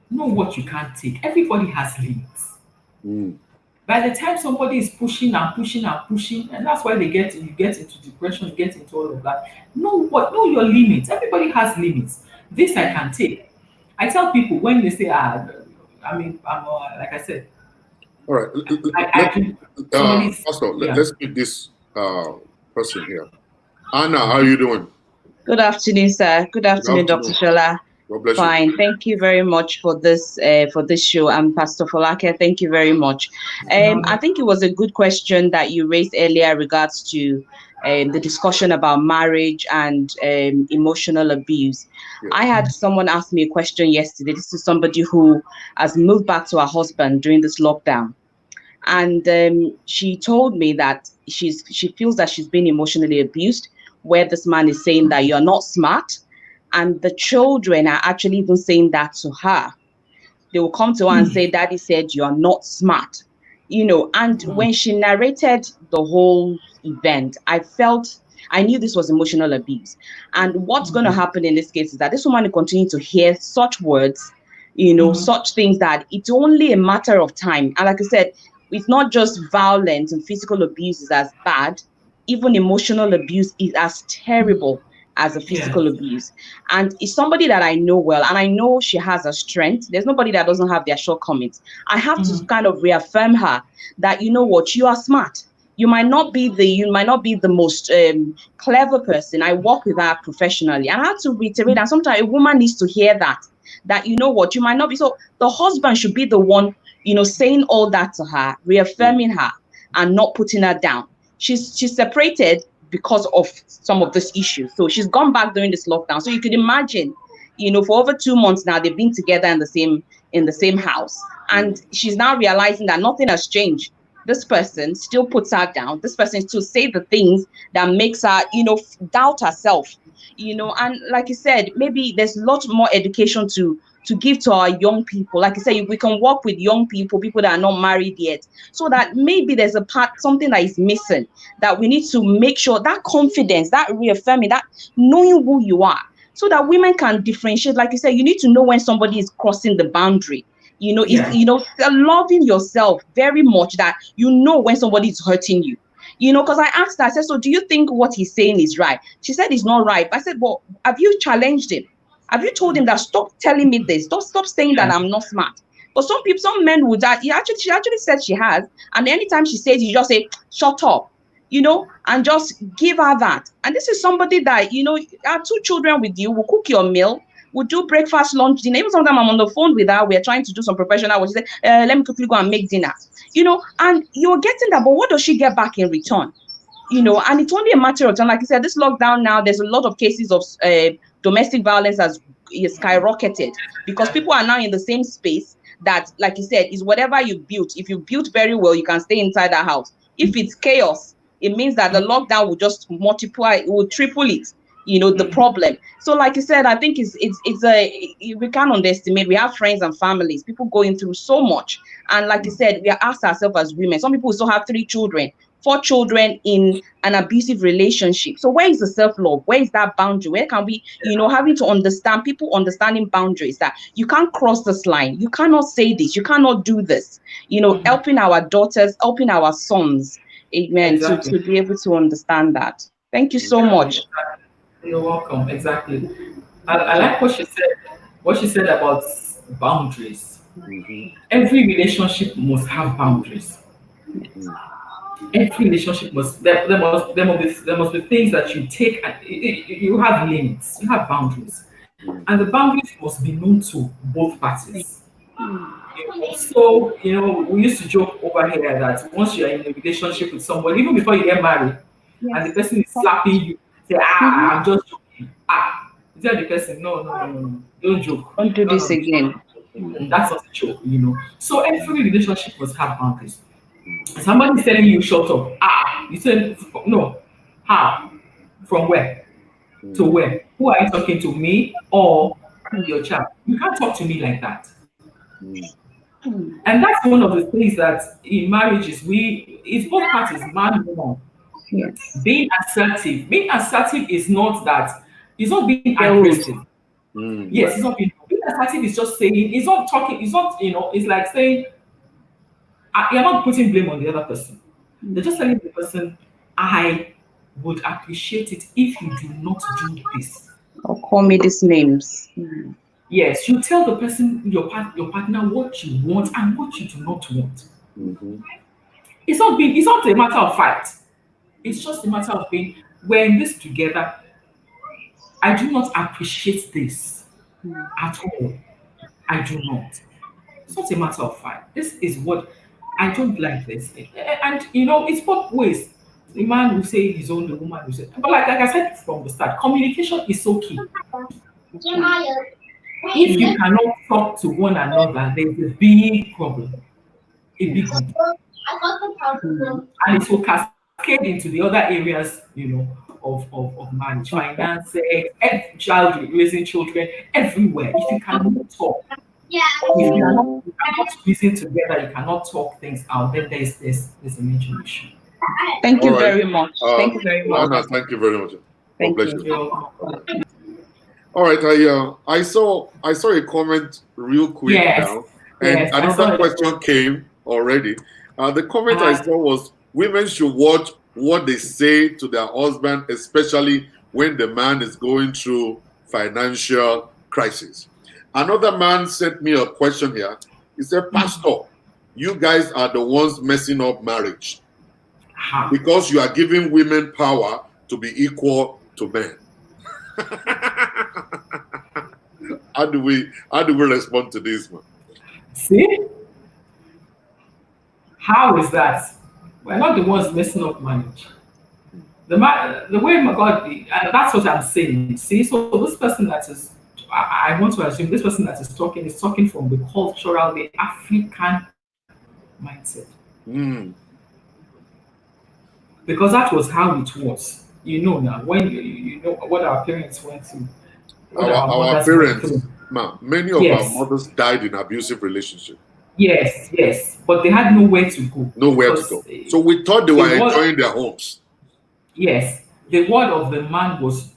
S4: Know what you can't take. Everybody has limits.
S3: Mm.
S4: By the time somebody is pushing and pushing and pushing, and that's why you get into depression, you get into all of that. Know your limits. Everybody has limits. This I can take. I tell people when they say, like I said,
S3: All right.
S4: I do. Somebody's,
S3: Pastor,
S4: yeah.
S3: let's meet this person here. Anna, how are you doing?
S5: Good afternoon, sir. Good afternoon, Dr. Shola.
S3: God bless
S5: Fine.
S3: you.
S5: Thank you very much for this show. I'm Pastor Folake. Thank you very much. I think it was a good question that you raised earlier regards to the discussion about marriage and emotional abuse.
S3: Yeah.
S5: I had someone ask me a question yesterday. This is somebody who has moved back to her husband during this lockdown. And she told me that she feels that she's been emotionally abused, where this man is saying that you're not smart. And the children are actually even saying that to her. They will come to her and say, Daddy said you're not smart. And when she narrated the whole event, I knew this was emotional abuse. And what's going to happen in this case is that this woman will continue to hear such words, such things that it's only a matter of time. And like I said, it's not just violence and physical abuse is as bad. Even emotional abuse is as terrible as a physical abuse. And it's somebody that I know well, and I know she has a strength. There's nobody that doesn't have their shortcomings. I have to kind of reaffirm her that, you know what, you are smart. You might not be the most clever person. I work with her professionally, and I have to reiterate. And sometimes a woman needs to hear that you know what, you might not be. So the husband should be the one, saying all that to her, reaffirming her, and not putting her down. She's separated because of some of this issue. So she's gone back during this lockdown. So you could imagine, for over 2 months now, they've been together in the same house. And she's now realizing that nothing has changed. This person still puts her down. This person still say the things that makes her, doubt herself. And like you said, maybe there's a lot more education to give to our young people. Like I said, we can work with young people that are not married yet, so that maybe there's something that is missing, that we need to make sure that confidence, that reaffirming, that knowing who you are, so that women can differentiate. Like you said, you need to know when somebody is crossing the boundary. Loving yourself very much, that when somebody is hurting you. Because I asked her, I said, so do you think what he's saying is right? She said it's not right. But I said, well, have you challenged him? Have you told him that stop telling me this? Stop saying that I'm not smart? But some men would that she actually said she has, and anytime she says, you just say, shut up, and just give her that. And this is somebody that, our 2 children with you, will cook your meal, will do breakfast, lunch, dinner. Even sometimes I'm on the phone with her, we're trying to do some professional work. She said, let me quickly go and make dinner. And you're getting that, but what does she get back in return? And it's only a matter of time. Like I said, this lockdown now, there's a lot of cases of domestic violence has skyrocketed because people are now in the same space. that, like you said, is whatever you built. If you built very well, you can stay inside that house. If it's chaos, it means that the lockdown will just multiply, it will triple it, the problem. So like you said, I think we can't underestimate. We have friends and families, people going through so much. And like you said, we are asked ourselves as women. Some people still have 3 children, 4 children in an abusive relationship. So where is the self-love? Where is that boundary? Where can we, having to understand, people understanding boundaries, that you can't cross this line. You cannot say this. You cannot do this. Helping our daughters, helping our sons, amen,
S4: Exactly.
S5: to be able to understand that. Thank you so much.
S4: You're welcome. Exactly. I like what she said about boundaries. Every relationship must have boundaries. Every relationship must there must be things that you take, and you have limits, you have boundaries, and the boundaries must be known to both parties. So we used to joke over here that once you are in a relationship with somebody, even before you get married, and the person is slapping you, say, I'm just joking. You tell the person, no, don't joke.
S5: Don't do
S4: No,
S5: this
S4: no,
S5: again.
S4: that's not a joke. So every relationship must have boundaries. Somebody is telling you shut up. You say no. How? From where? To where? Who are you talking to, me or your child? You can't talk to me like that. And that's one of the things that in marriages it's both parties, man and woman.
S5: Yes.
S4: Being assertive. Being assertive is not that. It's not being aggressive. Yes, it's not being assertive. Is just saying. It's not talking. It's not. It's like saying. You're not putting blame on the other person. They're just telling the person, I would appreciate it if you do not do this.
S5: Or call me these names.
S4: Yes, you tell the person, your partner, what you want and what you do not want. It's not a matter of fight. It's just a matter of being, we're in this together. I do not appreciate this at all. I do not. It's not a matter of fight. This is what I don't like this. And it's both ways. The man will say his own, the woman will say. But like I said from the start, communication is so key. If you cannot talk to one another, there's a big problem. A big one. And it will cascade into the other areas, of marriage, finance, child raising children, everywhere. If you cannot talk, if you cannot reason together, you cannot talk things out, then there's a major issue.
S5: Thank you very much. Thank you very much.
S3: Anna, thank you very much.
S5: Thank
S3: you. All right, I saw a comment real quick now, and another question came already. The comment I saw was, women should watch what they say to their husband, especially when the man is going through financial crisis. Another man sent me a question here. He said, Pastor, you guys are the ones messing up marriage because you are giving women power to be equal to men. How do we respond to this, man?
S4: See? How is that? We're not the ones messing up marriage. The way my God, and that's what I'm saying. See, so this person that is, I want to assume this person that is talking from the cultural, the African mindset. Because that was how it was. Now, when you know what our parents went through.
S3: Our parents, many of our mothers died in abusive relationships.
S4: Yes, but they had nowhere to go.
S3: So we thought they were enjoying their homes.
S4: Yes, the word of the man was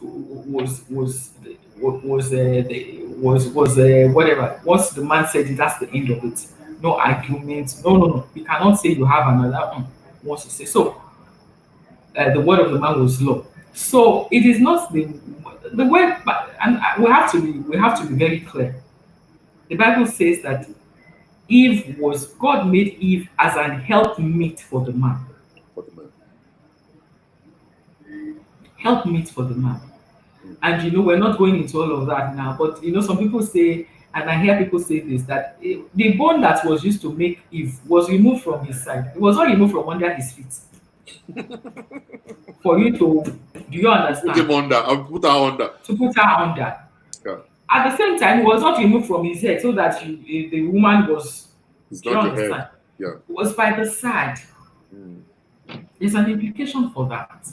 S4: whatever. Once the man said it, that's the end of it. No argument. No. You cannot say you have another. Once you say so, the word of the man was law. So it is not the way, and we have to be very clear. The Bible says that God made Eve as an helpmeet for the man. Helpmeet for the man. And we're not going into all of that now, but some people say, and I hear people say this, that the bone that was used to make Eve was removed from his side. It was not removed from under his feet. For you to, do you understand?
S3: Put him under. I'll put her under.
S4: To put her under.
S3: Yeah.
S4: At the same time, it was not removed from his head so that the woman was.
S3: It's
S4: Do you
S3: not your
S4: understand?
S3: head. Yeah.
S4: It was by the side.
S3: Mm.
S4: There's an implication for that.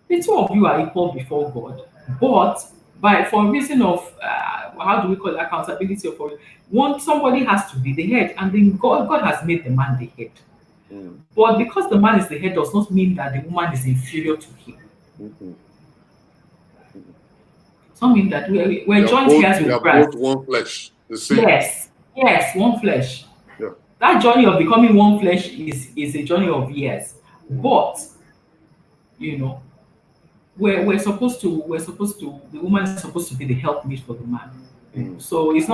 S4: The two of you are equal before God, but for reason of how do we call it, accountability of one, somebody has to be the head, and then God has made the man the head.
S3: Mm.
S4: But because the man is the head does not mean that the woman is inferior to him.
S3: Mm-mm.
S4: It doesn't mean that we're
S3: They are
S4: joined
S3: both,
S4: here
S3: they
S4: with
S3: are
S4: Christ.
S3: both one flesh. The same.
S4: Yes, one flesh.
S3: Yeah.
S4: That journey of becoming one flesh is a journey of years.
S3: Mm.
S4: But you know, we're supposed to the woman is supposed to be the helpmeet for the man.
S3: Mm.
S4: So it's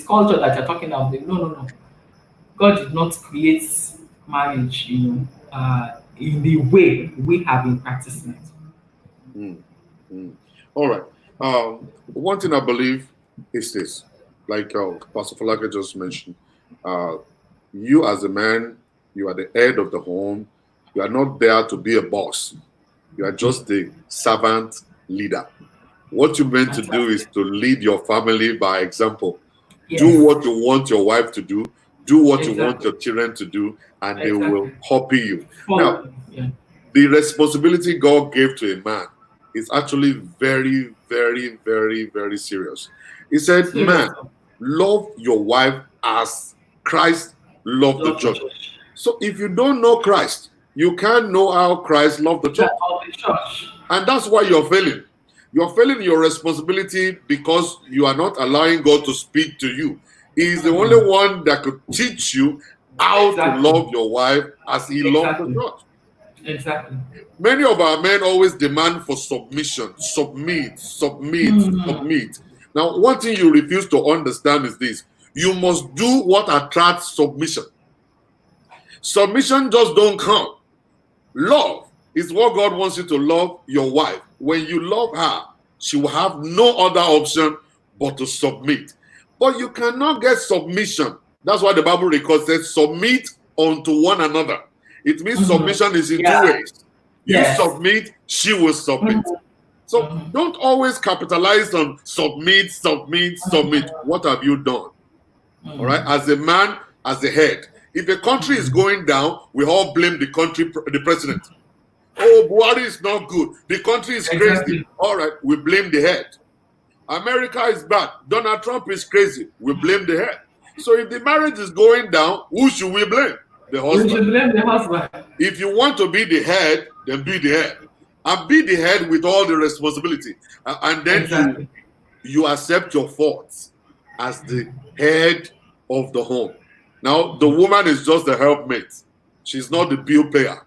S4: culture that you're talking about. No. God did not create marriage, in the way we have been practicing it.
S3: Mm. Mm. All right. One thing I believe is this, like Pastor Folake just mentioned, you as a man, you are the head of the home. You are not there to be a boss. You are just the servant leader. What you're meant to do is to lead your family by example.
S4: Yes.
S3: Do what you want your wife to do. Do what you want
S4: Exactly.
S3: your children to do, and they
S4: Exactly.
S3: will copy you.
S4: Follow.
S3: Now,
S4: Yeah.
S3: the responsibility God gave to a man is actually very, very, very, very serious. He said,
S4: Serious.
S3: man, love your wife as Christ loved the
S4: Love the
S3: church.
S4: church.
S3: So if you don't know Christ, you can't know how Christ loved the church.
S4: Of the church.
S3: And that's why you're failing. You're failing your responsibility because you are not allowing God to speak to you. He's the only one that could teach you how to love your wife as he loved the church.
S4: Exactly.
S3: Many of our men always demand for submission. Submit. Now, one thing you refuse to understand is this. You must do what attracts submission. Submission just don't come. Love is what God wants you to love your wife. When you love her, she will have no other option but to submit. But you cannot get submission. That's why the Bible records says, submit unto one another. It means submission is in two ways. You submit, she will submit. So don't always capitalize on submit. What have you done? All right, as a man, as a head. If a country is going down, we all blame the country, the president. Oh, Buhari is not good. The country is crazy. All right, we blame the head. America is bad. Donald Trump is crazy. We blame the head. So if the marriage is going down, who should we blame? The husband.
S4: We should blame the husband.
S3: If you want to be the head, then be the head. And be the head with all the responsibility. And then you accept your faults as the head of the home. Now, the woman is just the helpmate. She's not the bill payer.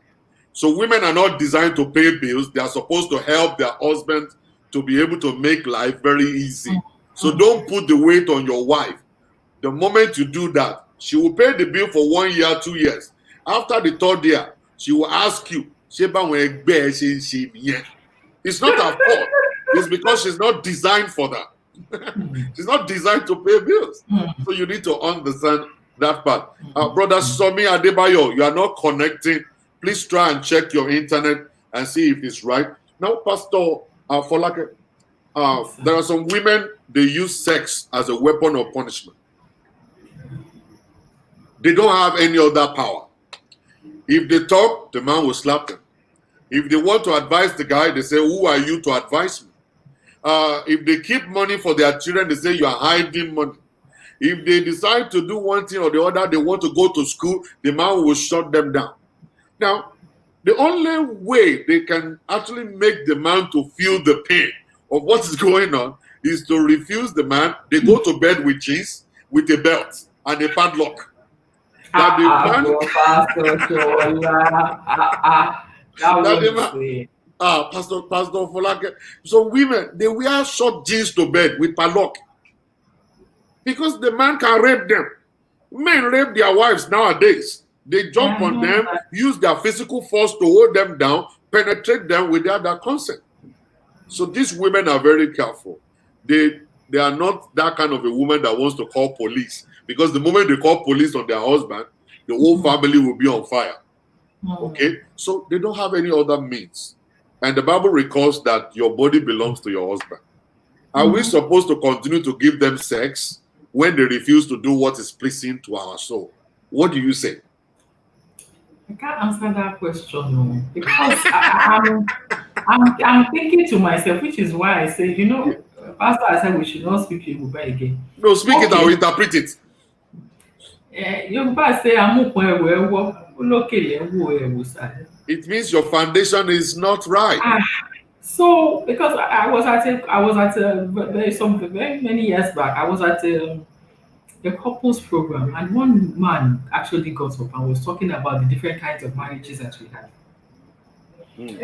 S3: So women are not designed to pay bills. They are supposed to help their husband to be able to make life very easy. So don't put the weight on your wife. The moment you do that, she will pay the bill for 1 year, 2 years. After the third year, she will ask you, it's not her fault. It's because she's not designed for that. She's not designed to pay bills. So you need to understand that part. Brother Somi Adebayo, you are not connecting. Please try and check your internet and see if it's right. Now, Pastor Folake, there are some women, they use sex as a weapon of punishment. They don't have any other power. If they talk, the man will slap them. If they want to advise the guy, they say, who are you to advise me? If they keep money for their children, they say you are hiding money. If they decide to do one thing or the other, they want to go to school, the man will shut them down. Now, the only way they can actually make the man to feel the pain of what is going on is to refuse the man. They go to bed with cheese, with a belt and a padlock. Pastor Folake. So women, they wear short jeans to bed with padlock because the man can rape them. Men rape their wives nowadays. They jump on them, use their physical force to hold them down, penetrate them without their consent. So these women are very careful. They are not that kind of a woman that wants to call police, because the moment they call police on their husband, the whole family will be on fire. Okay? So they don't have any other means. And the Bible records that your body belongs to your husband. Are we supposed to continue to give them sex when they refuse to do what is pleasing to our soul? What do you say?
S4: I can't answer that question, no, because I'm thinking to myself, which is why I say, Pastor, I said we should not speak Yoruba again.
S3: No, speak it, I will
S4: Okay.
S3: interpret it.
S4: Yoruba say, "Amukun ewo ewo, olokele ewo ewo sare."
S3: It means your foundation is not right.
S4: So, because I was at very many years back, I was at a couples program, and one man actually got up and was talking about the different kinds of marriages that we have.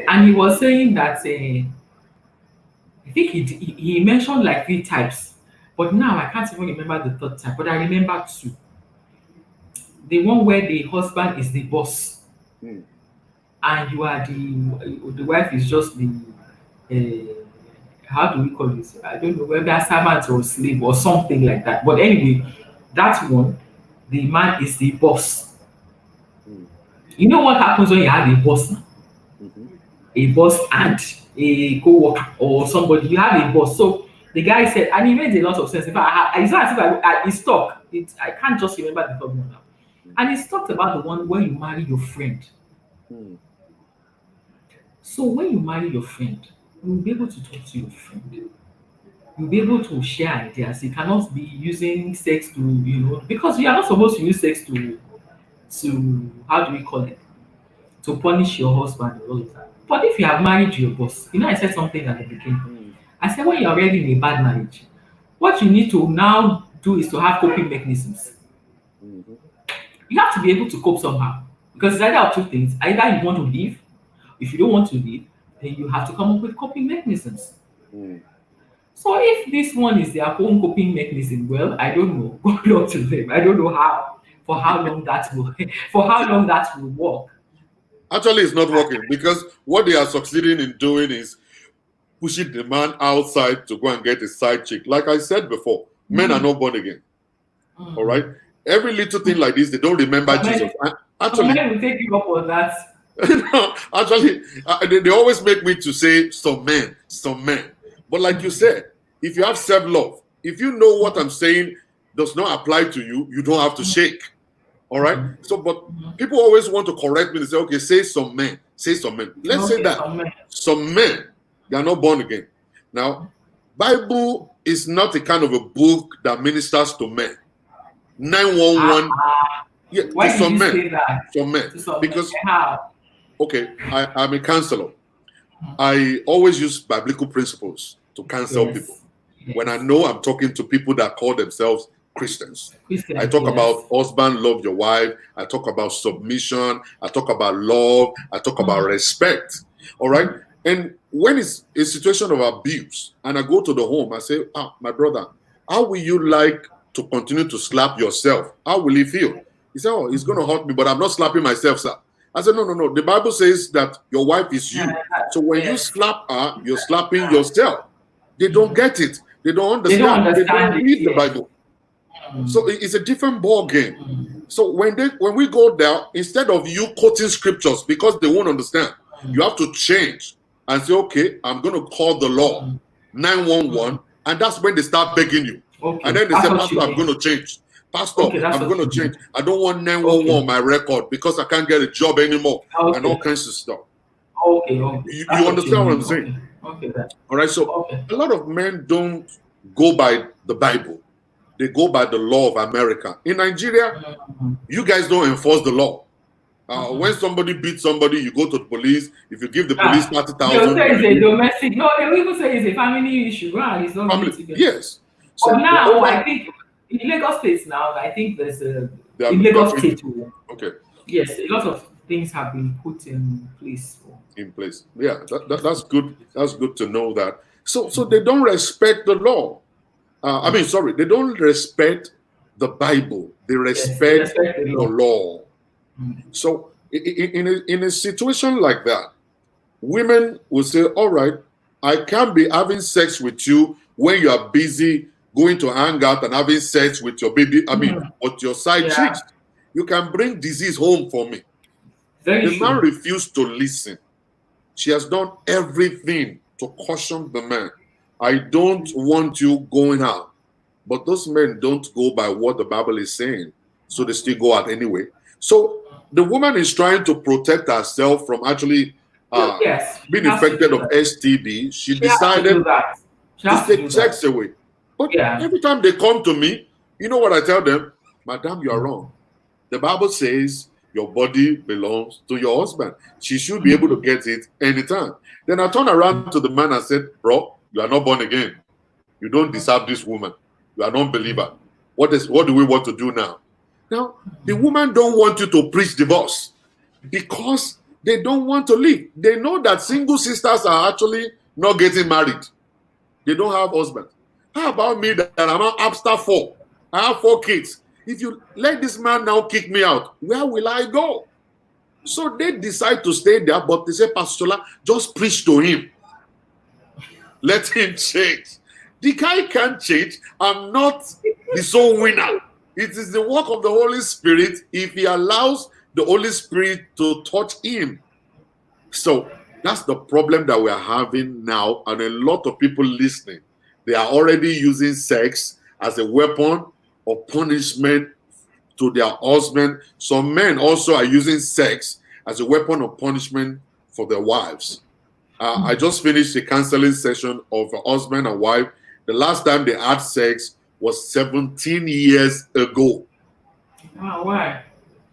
S4: And he was saying that I think he mentioned like 3 types, but now I can't even remember the third type, but I remember 2. The one where the husband is the boss, and you are the wife is just the how do we call this? I don't know whether servant or slave or something like that. But anyway, that one, the man is the boss. You know what happens when you have a boss now? A boss and a co-worker or somebody. You have a boss. So the guy said, and he made a lot of sense. In fact, it's not as if he stuck. I can't just remember the third one now. And he talked about the one where you marry your friend. So when you marry your friend, you'll be able to talk to your friend. You'll be able to share ideas. You cannot be using sex to, because you are not supposed to use sex to how do we call it? To punish your husband and all of that. But if you have married your boss, I said something at the beginning. I said when you're already in a bad marriage, what you need to now do is to have coping mechanisms. You have to be able to cope somehow. Because it's either of 2 things. Either you want to leave. If you don't want to leave, then you have to come up with coping mechanisms. So if this one is their own coping mechanism, well, I don't know. Good luck to them. I don't know for how long that will work.
S3: Actually, it's not working because what they are succeeding in doing is pushing the man outside to go and get a side chick. Like I said before, men are not born again. All right? Every little thing like this, they don't remember Jesus. Actually,
S4: men will take you up on that.
S3: Actually, they always make me to say some men. But like you said, if you have self-love, if you know what I'm saying does not apply to you, you don't have to shake. All right? So, but people always want to correct me and say, okay, say some men. Let's say that some men, they are not born again. Now, Bible is not a kind of a book that ministers to men. 911. Yeah,
S4: why
S3: to some
S4: did you
S3: men.
S4: say that?
S3: Some men. Because
S4: how?
S3: Okay, I'm a counselor. I always use biblical principles to counsel people. When I know I'm talking to people that call themselves Christians. I talk about husband, love your wife. I talk about submission. I talk about love. I talk about respect. All right? And when it's a situation of abuse and I go to the home, I say, my brother, how will you like to continue to slap yourself? How will you feel? He said, it's going to hurt me, but I'm not slapping myself, sir. I said, no. The Bible says that your wife is you. So when you slap her, you're slapping yourself. They don't get it. They don't understand. They don't read the Bible. So it's a different ball game. So when we go there, instead of you quoting scriptures because they won't understand, you have to change and say, okay, I'm going to call the law 911, and that's when they start begging you. And then they say, Pastor, I'm going to change. Pastor, I'm going to change. I don't want 911 on my record because I can't get a job anymore and all kinds of stuff. You understand what I'm saying? All right, so a lot of men don't go by the Bible. They go by the law of America. In Nigeria, you guys don't enforce the law. When somebody beats somebody, you go to the police. If you give the police 30,000,
S4: they'll say it's a domestic. No, they will even say it's a family issue. Right? It's not
S3: family. Yes.
S4: So now I think in Lagos State now, I think there's in Lagos State.
S3: Okay.
S4: Yes, a lot of things have been put in place.
S3: Yeah, that's good. That's good to know that. So they don't respect the law. They don't respect the Bible. They respect the law. So in a situation like that, women will say, all right, I can't be having sex with you when you are busy going to hang out and having sex with your baby, with your side chicks. You can bring disease home for me. The man refused to listen. She has done everything to caution the man. I don't want you going out. But those men don't go by what the Bible is saying. So they still go out anyway. So the woman is trying to protect herself from actually
S4: Yes, she
S3: being
S4: has to
S3: infected
S4: do
S3: of
S4: that.
S3: STD. She
S4: She has to
S3: decided
S4: do that. She
S3: to
S4: has to
S3: take
S4: do that.
S3: sex away. But
S4: Yeah.
S3: every time they come to me, you know what I tell them? Madam, you are wrong. The Bible says your body belongs to your husband. She should be able to get it anytime. Then I turn around to the man and said, bro, you are not born again. You don't deserve this woman. You are not believer. What do we want to do now? Now, the woman don't want you to preach divorce because they don't want to leave. They know that single sisters are actually not getting married. They don't have husbands. How about me that I'm after 4? I have 4 kids. If you let this man now kick me out, where will I go? So they decide to stay there, but they say, Pastor Shola, just preach to him. Let him change. The guy can't change. I'm not the sole winner. It is the work of the Holy Spirit if he allows the Holy Spirit to touch him. So that's the problem that we are having now. And a lot of people listening, they are already using sex as a weapon of punishment to their husband. Some men also are using sex as a weapon of punishment for their wives. I just finished a counseling session of a husband and wife. The last time they had sex was 17 years ago.
S4: Oh, why?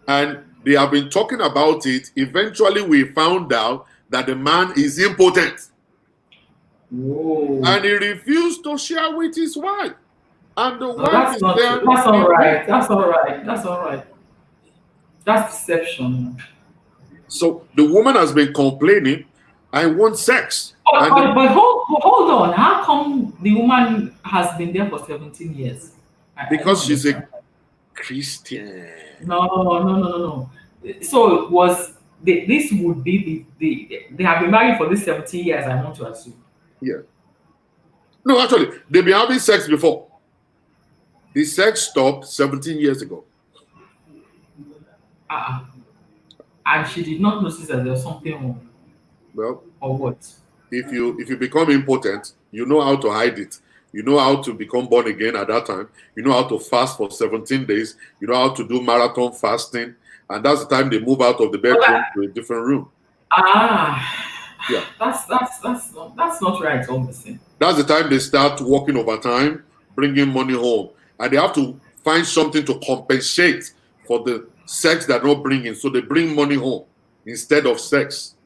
S3: And they have been talking about it. Eventually, we found out that the man is impotent.
S4: Whoa.
S3: And he refused to share with his wife. And the
S4: No,
S3: wife
S4: that's
S3: is
S4: not
S3: there.
S4: true. That's all right. That's all right. That's all right. That's deception.
S3: So the woman has been complaining, I want sex.
S4: But hold on. How come the woman has been there for 17 years?
S3: Because she's a Christian.
S4: No. So this would be they have been married for this 17 years, I want to assume.
S3: Yeah. No, actually, they've been having sex before. The sex stopped 17 years ago.
S4: And she did not notice that there was something wrong.
S3: Well,
S4: or what?
S3: If you become impotent, you know how to hide it. You know how to become born again at that time. You know how to fast for 17 days. You know how to do marathon fasting. And that's the time they move out of the bedroom to a different room.
S4: Yeah. That's not right, obviously.
S3: That's the time they start working overtime, bringing money home. And they have to find something to compensate for the sex they're not bringing. So they bring money home instead of sex.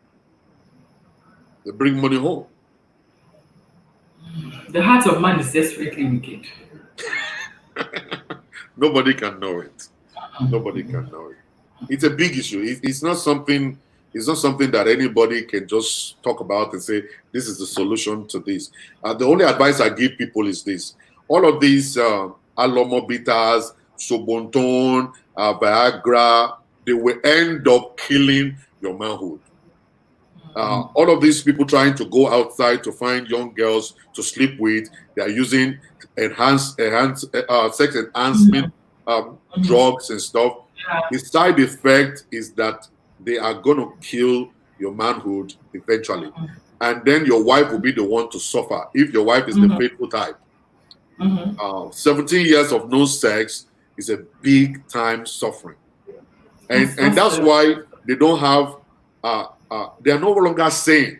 S3: They bring money home.
S4: The heart of man is desperately wicked.
S3: Nobody can know it. Nobody can know it. It's a big issue. It's not something. It's not something that anybody can just talk about and say this is the solution to this. The only advice I give people is this: all of these alomobitas, sobonton, Viagra, they will end up killing your manhood. All of these people trying to go outside to find young girls to sleep with, they are using sex enhancement drugs and stuff. The side effect is that they are going to kill your manhood eventually. And then your wife will be the one to suffer if your wife is the faithful type. 17 years of no sex is a big time suffering. And that's why they don't have they are no longer sane.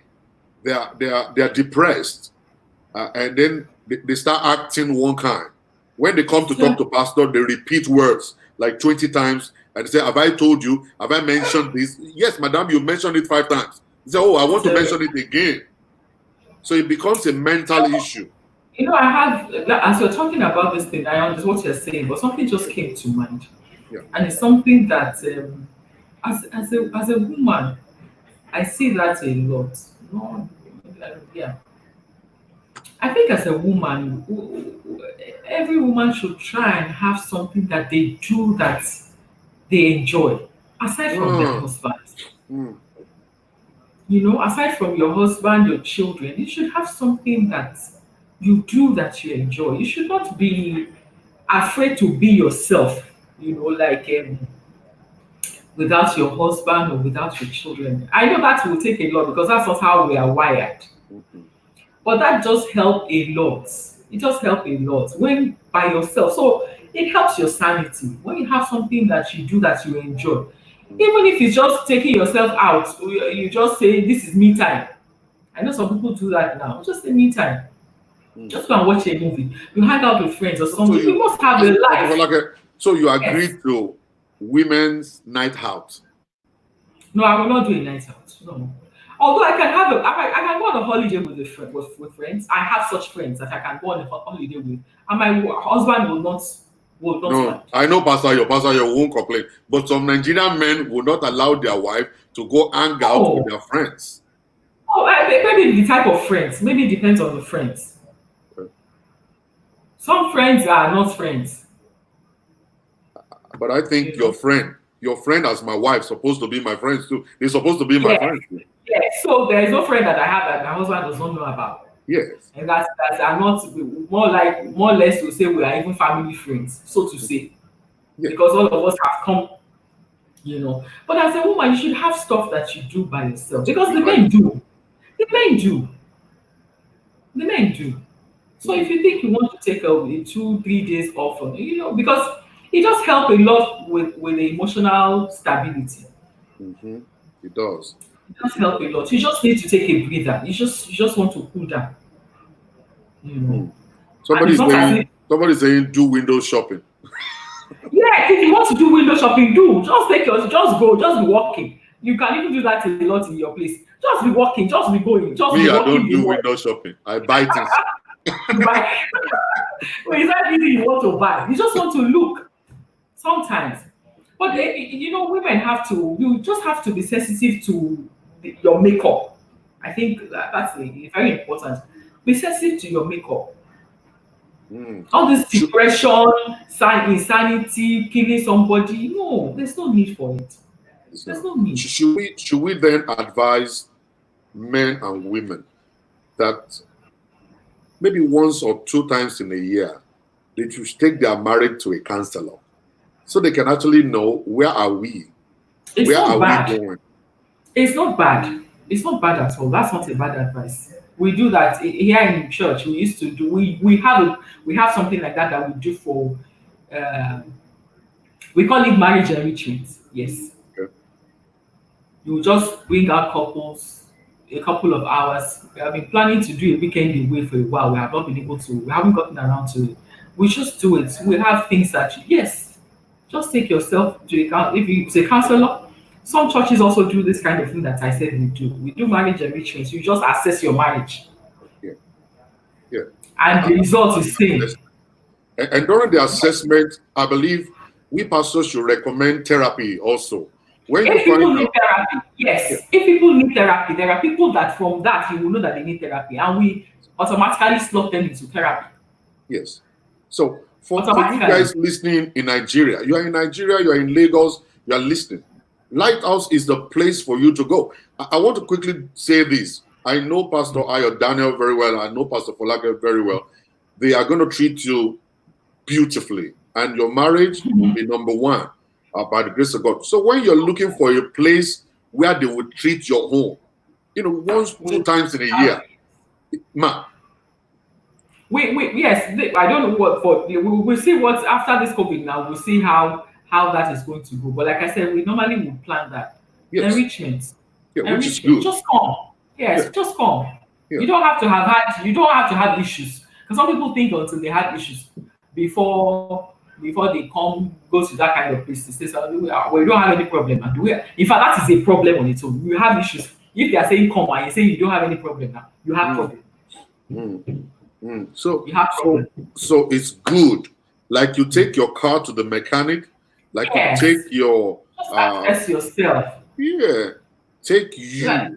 S3: They are depressed, and then they start acting one kind. When they come to talk to pastor, they repeat words like 20 times and say, "Have I told you? Have I mentioned this?" "Yes, madam, you mentioned it 5 times." They say, "Oh, I want to mention it again." So it becomes a mental issue.
S4: I have, as you're talking about this thing, I understand what you're saying, but something just came to mind, and it's something that, as a woman, I see that a lot. No, yeah. I think as a woman, every woman should try and have something that they do that they enjoy, aside from their husband. Aside from your husband, your children, you should have something that you do that you enjoy. You should not be afraid to be yourself, without your husband or without your children. I know that will take a lot because that's not how we are wired. But that just help a lot. It just help a lot when by yourself. So it helps your sanity when you have something that you do that you enjoy. Even if it's just taking yourself out, you just say this is me time. I know some people do that now. Just say me time. Just go and watch a movie. You hang out with friends or
S3: So
S4: something. You must have a life.
S3: so you
S4: Yes.
S3: agree to women's night out?
S4: No, I will not do a night out. No. Although I can have I can go on a holiday with with friends. I have such friends that I can go on a holiday with, and my husband will not
S3: No,
S4: mind.
S3: I know Pastor Yo won't complain, but some Nigerian men will not allow their wife to go hang out with
S4: Oh,
S3: their friends.
S4: maybe the type of friends. Maybe it depends on the friends.
S3: Okay.
S4: Some friends are not friends.
S3: But I think
S4: You know.
S3: your friend as my wife, supposed to be my friends too. They're supposed to be my
S4: Yes.
S3: friends too.
S4: Yes. So there is no friend that I have that my husband does not know about.
S3: Yes.
S4: And that are not more or less to say we are even family friends, so to say.
S3: Yes.
S4: Because all of us have come, you know. But as a woman, you should have stuff that you do by yourself. Because the men do. The men do. The men do. So if you think you want to take a 2-3 days off, because it just help a lot with the emotional stability.
S3: Mm-hmm. It does.
S4: It does help a lot. You just need to take a breather. You just want to cool down. You know.
S3: Mm.
S4: And it's not as if
S3: Somebody's saying do window shopping.
S4: yeah, if you want to do window shopping, just go, just be walking. You can even do that a lot in your place. Just be walking, just be going, just
S3: Me,
S4: be
S3: I
S4: walking
S3: don't
S4: the
S3: do
S4: world.
S3: window shopping. I buy things.
S4: You buy. Well, is that really you want to buy? You just want to look sometimes. But women have to. You just have to be sensitive to your makeup. I think that's very important. Be sensitive to your makeup.
S3: Mm.
S4: All this depression, insanity, killing somebody. No, there's no need for it. There's no need.
S3: Should we then advise men and women that maybe once or 2 times in a year they should take their marriage to a counselor so they can actually know where are we?
S4: It's
S3: Where are
S4: not bad.
S3: we going?
S4: It's not bad. It's not bad at all. That's not a bad advice. We do that here in church. We used to do. We have something like that we do for. Uh, we call it marriage enrichment. Yes.
S3: Okay.
S4: You just bring out couples a couple of hours. We have been planning to do a weekend away for a while. We have not been able to. We haven't gotten around to it. We just do it. We have things that yes, just take yourself to account. If you say counselor, some churches also do this kind of thing that I said we do. We do marriage enrichment. You just assess your marriage.
S3: Yeah. Yeah.
S4: And the result is same.
S3: And during the assessment, I believe we pastors should recommend therapy also. When
S4: If
S3: you
S4: people
S3: find
S4: need
S3: out,
S4: therapy, yes. If people need therapy, there are people that from that you will know that they need therapy, and we automatically slot them into therapy.
S3: yes. So for you
S4: Automatically.
S3: guys listening in Nigeria, you are in Nigeria, you are in Lagos, you are listening. Lighthouse is the place for you to go. I want to quickly say this. I know Pastor Ayo Daniel very well. I know Pastor Folake very well. They are going to treat you beautifully, and your marriage will be number one by the grace of God. So when you're looking for a place where they will treat your home, once, 2 times in a year, man.
S4: I don't know what for. We'll see what after this COVID now. We'll see how that is going to go. But like I said, we normally would plan that.
S3: Yes.
S4: Enrichment.
S3: Yeah, which is good.
S4: Just come. Yes,
S3: Yeah.
S4: just come.
S3: Yeah.
S4: You don't have to have issues. Because some people think until they have issues before they go to that kind of place. They say, so, we don't have any problem. And in fact, that is a problem on its own. You have issues. If they are saying come and you say you don't have any problem now, you have problem.
S3: So
S4: You have problem.
S3: So it's good. Like you take your car to the mechanic, like
S4: Yes.
S3: you take your
S4: Just assess yourself.
S3: take you.
S4: Yeah.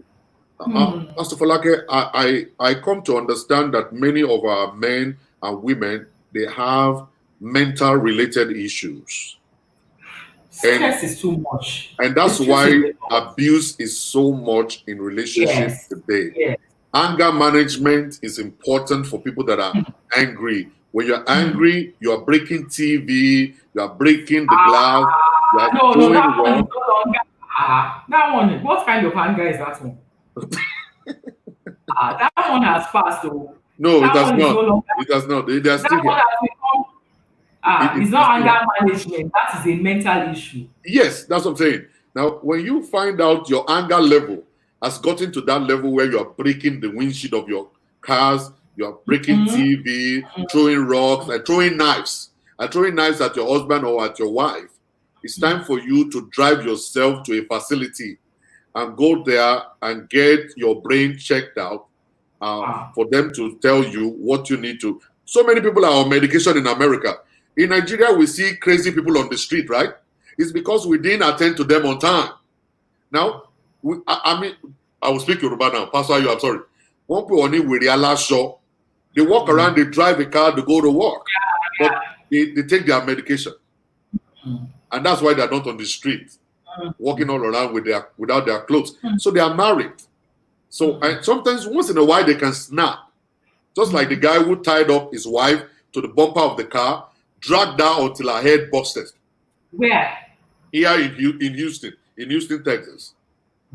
S3: Pastor Folake, I come to understand that many of our men and women, they have mental related issues.
S4: Stress is too much.
S3: And that's why abuse is so much in relationships today.
S4: Yes.
S3: Anger management is important for people that are angry. When you're angry, you are breaking TV, you are breaking the glass, you are doing
S4: that one
S3: wrong.
S4: is no longer. That one, what kind of anger is that one? That one has passed, though.
S3: No, it
S4: That
S3: has
S4: one is no
S3: not.
S4: longer.
S3: It has not. They are
S4: That
S3: still
S4: one
S3: here.
S4: has become.
S3: It
S4: It's
S3: is
S4: not
S3: still here.
S4: anger management. That is a mental issue.
S3: Yes, that's what I'm saying. Now, when you find out your anger level has gotten to that level where you are breaking the windshield of your cars, you are breaking TV, throwing rocks, and throwing knives at your husband or at your wife, it's time for you to drive yourself to a facility and go there and get your brain checked out for them to tell you what you need to. So many people are on medication in America. In Nigeria, we see crazy people on the street, right? It's because we didn't attend to them on time. Now, I mean, I will speak Yoruba now. Pastor, I'm sorry. One people only with the show, they walk around, they drive a car, they go to work, but they take their medication, and that's why they're not on the street, walking all around without their clothes. So they are married. So and sometimes, once in a while, they can snap, just like the guy who tied up his wife to the bumper of the car, dragged her until her head busted.
S4: Where?
S3: Here in Houston, Texas.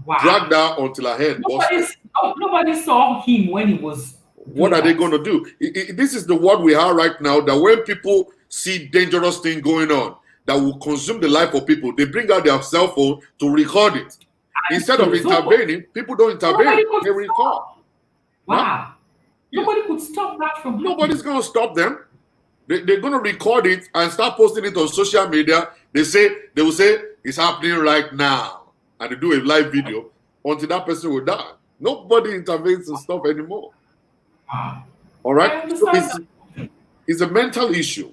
S4: Wow.
S3: Dragged her until her head busted.
S4: Nobody saw him when he was.
S3: What are they going to do? This is the world we are right now, that when people see dangerous things going on that will consume the life of people, they bring out their cell phone to record it. Instead of intervening, people don't intervene. They record.
S4: Wow.
S3: Huh?
S4: Nobody could stop that from happening.
S3: Nobody's going to stop them. They're going to record it and start posting it on social media. They will say it's happening right now, and they do a live video until that person will die. Nobody intervenes and stuff anymore. All right, so it's a mental issue.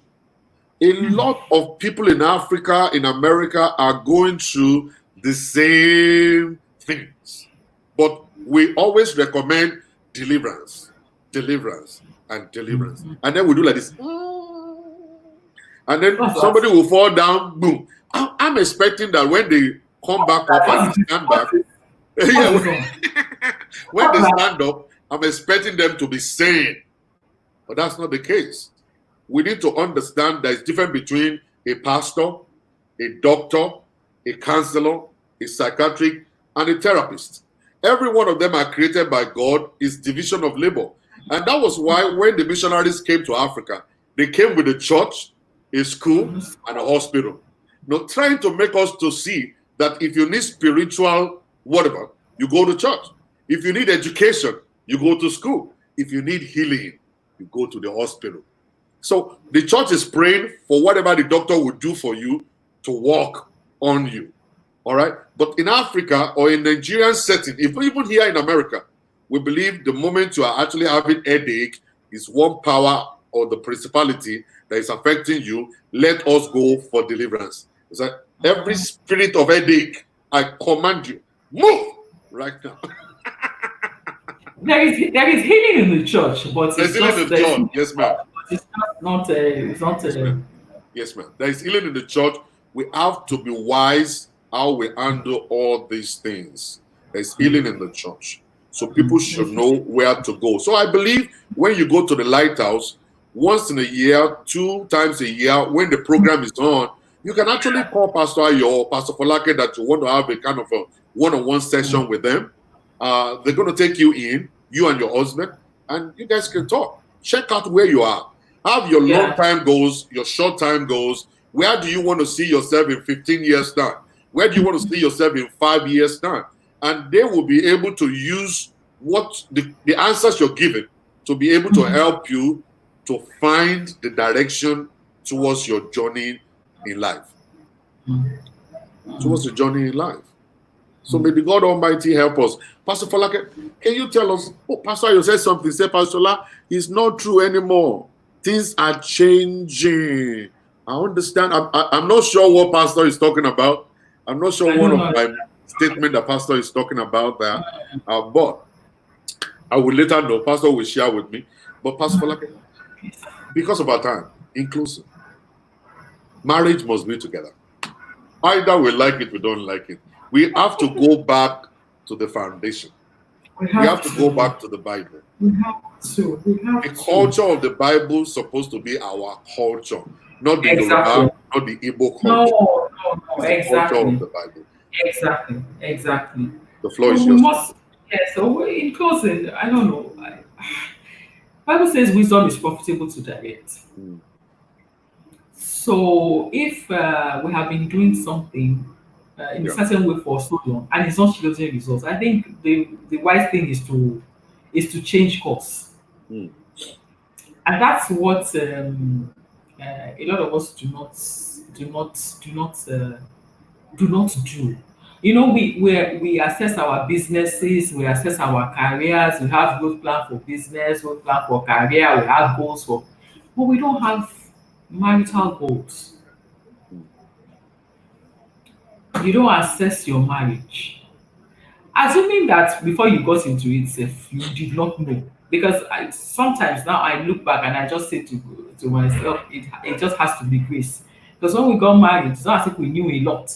S3: A lot of people in Africa, in America, are going through the same things, but we always recommend deliverance, and deliverance, and then we do like this. And then somebody will fall down, boom. I'm expecting that when they come back up and stand back, when they stand up, I'm expecting them to be sane. But that's not the case. We need to understand there's difference between a pastor, a doctor, a counselor, a psychiatric, and a therapist. Every one of them are created by God, is division of labor. And that was why when the missionaries came to Africa, they came with a church, a school, and a hospital. Not trying to make us to see that if you need spiritual whatever, you go to church. If you need education, you go to school. If you need healing, you go to the hospital. So the church is praying for whatever the doctor will do for you to work on you. All right? But in Africa or in Nigerian setting, even here in America, we believe the moment you are actually having headache is one power or the principality that is affecting you. Let us go for deliverance. It's like every spirit of headache, I command you, move right now.
S4: There is healing in the church, but
S3: there's healing in the church. Yes, ma'am.
S4: It's not.
S3: Yes, ma'am. There is healing in the church. We have to be wise how we handle all these things. There's healing in the church, so people should know where to go. So I believe when you go to the lighthouse once in a year, 2 times a year, when the program is on, you can actually call Pastor Ayo or Pastor Folake that you want to have a kind of a one-on-one session with them. They're going to take you in, you and your husband, and you guys can talk. Check out where you are. Have your long time goals, your short time goals. Where do you want to see yourself in 15 years' time? Where do you want to see yourself in 5 years' time? And they will be able to use what the answers you're given to be able to help you to find the direction towards your journey in life. Towards the journey in life. So may the God Almighty help us. Pastor Folake, can you tell us, Pastor, you said something, say, Pastor La, it's not true anymore. Things are changing. I understand. I'm not sure what Pastor is talking about. I'm not sure one of my statement that Pastor is talking about that. But I will later know. Pastor will share with me. But Pastor Folake, because of our time, inclusive. Marriage must be together. Either we like it, we don't like it. We have to go back to the foundation. We have to go back to the Bible.
S4: We have to.
S3: The culture of the Bible is supposed to be our culture, not the Yoruba, not the Igbo culture.
S4: No,
S3: it's the culture of the Bible.
S4: Exactly.
S3: The floor is yours.
S4: Yeah, so in closing, I don't know. Bible says wisdom is profitable to direct.
S3: Mm.
S4: So if we have been doing something in a
S3: Yeah.
S4: certain way for so long and it's not yielding results, I think the wise thing is to change course,
S3: Mm.
S4: and that's what a lot of us do not do not do not do. You know, we assess our businesses, we assess our careers, we have growth plan for business, growth plan for career, we have goals for, but we don't have marital goals.
S3: Mm.
S4: You don't assess your marriage. Assuming that before you got into it, sef, you did not know. Because sometimes now I look back and I just say to myself, it just has to be grace. Because when we got married, it's not as if we knew a lot.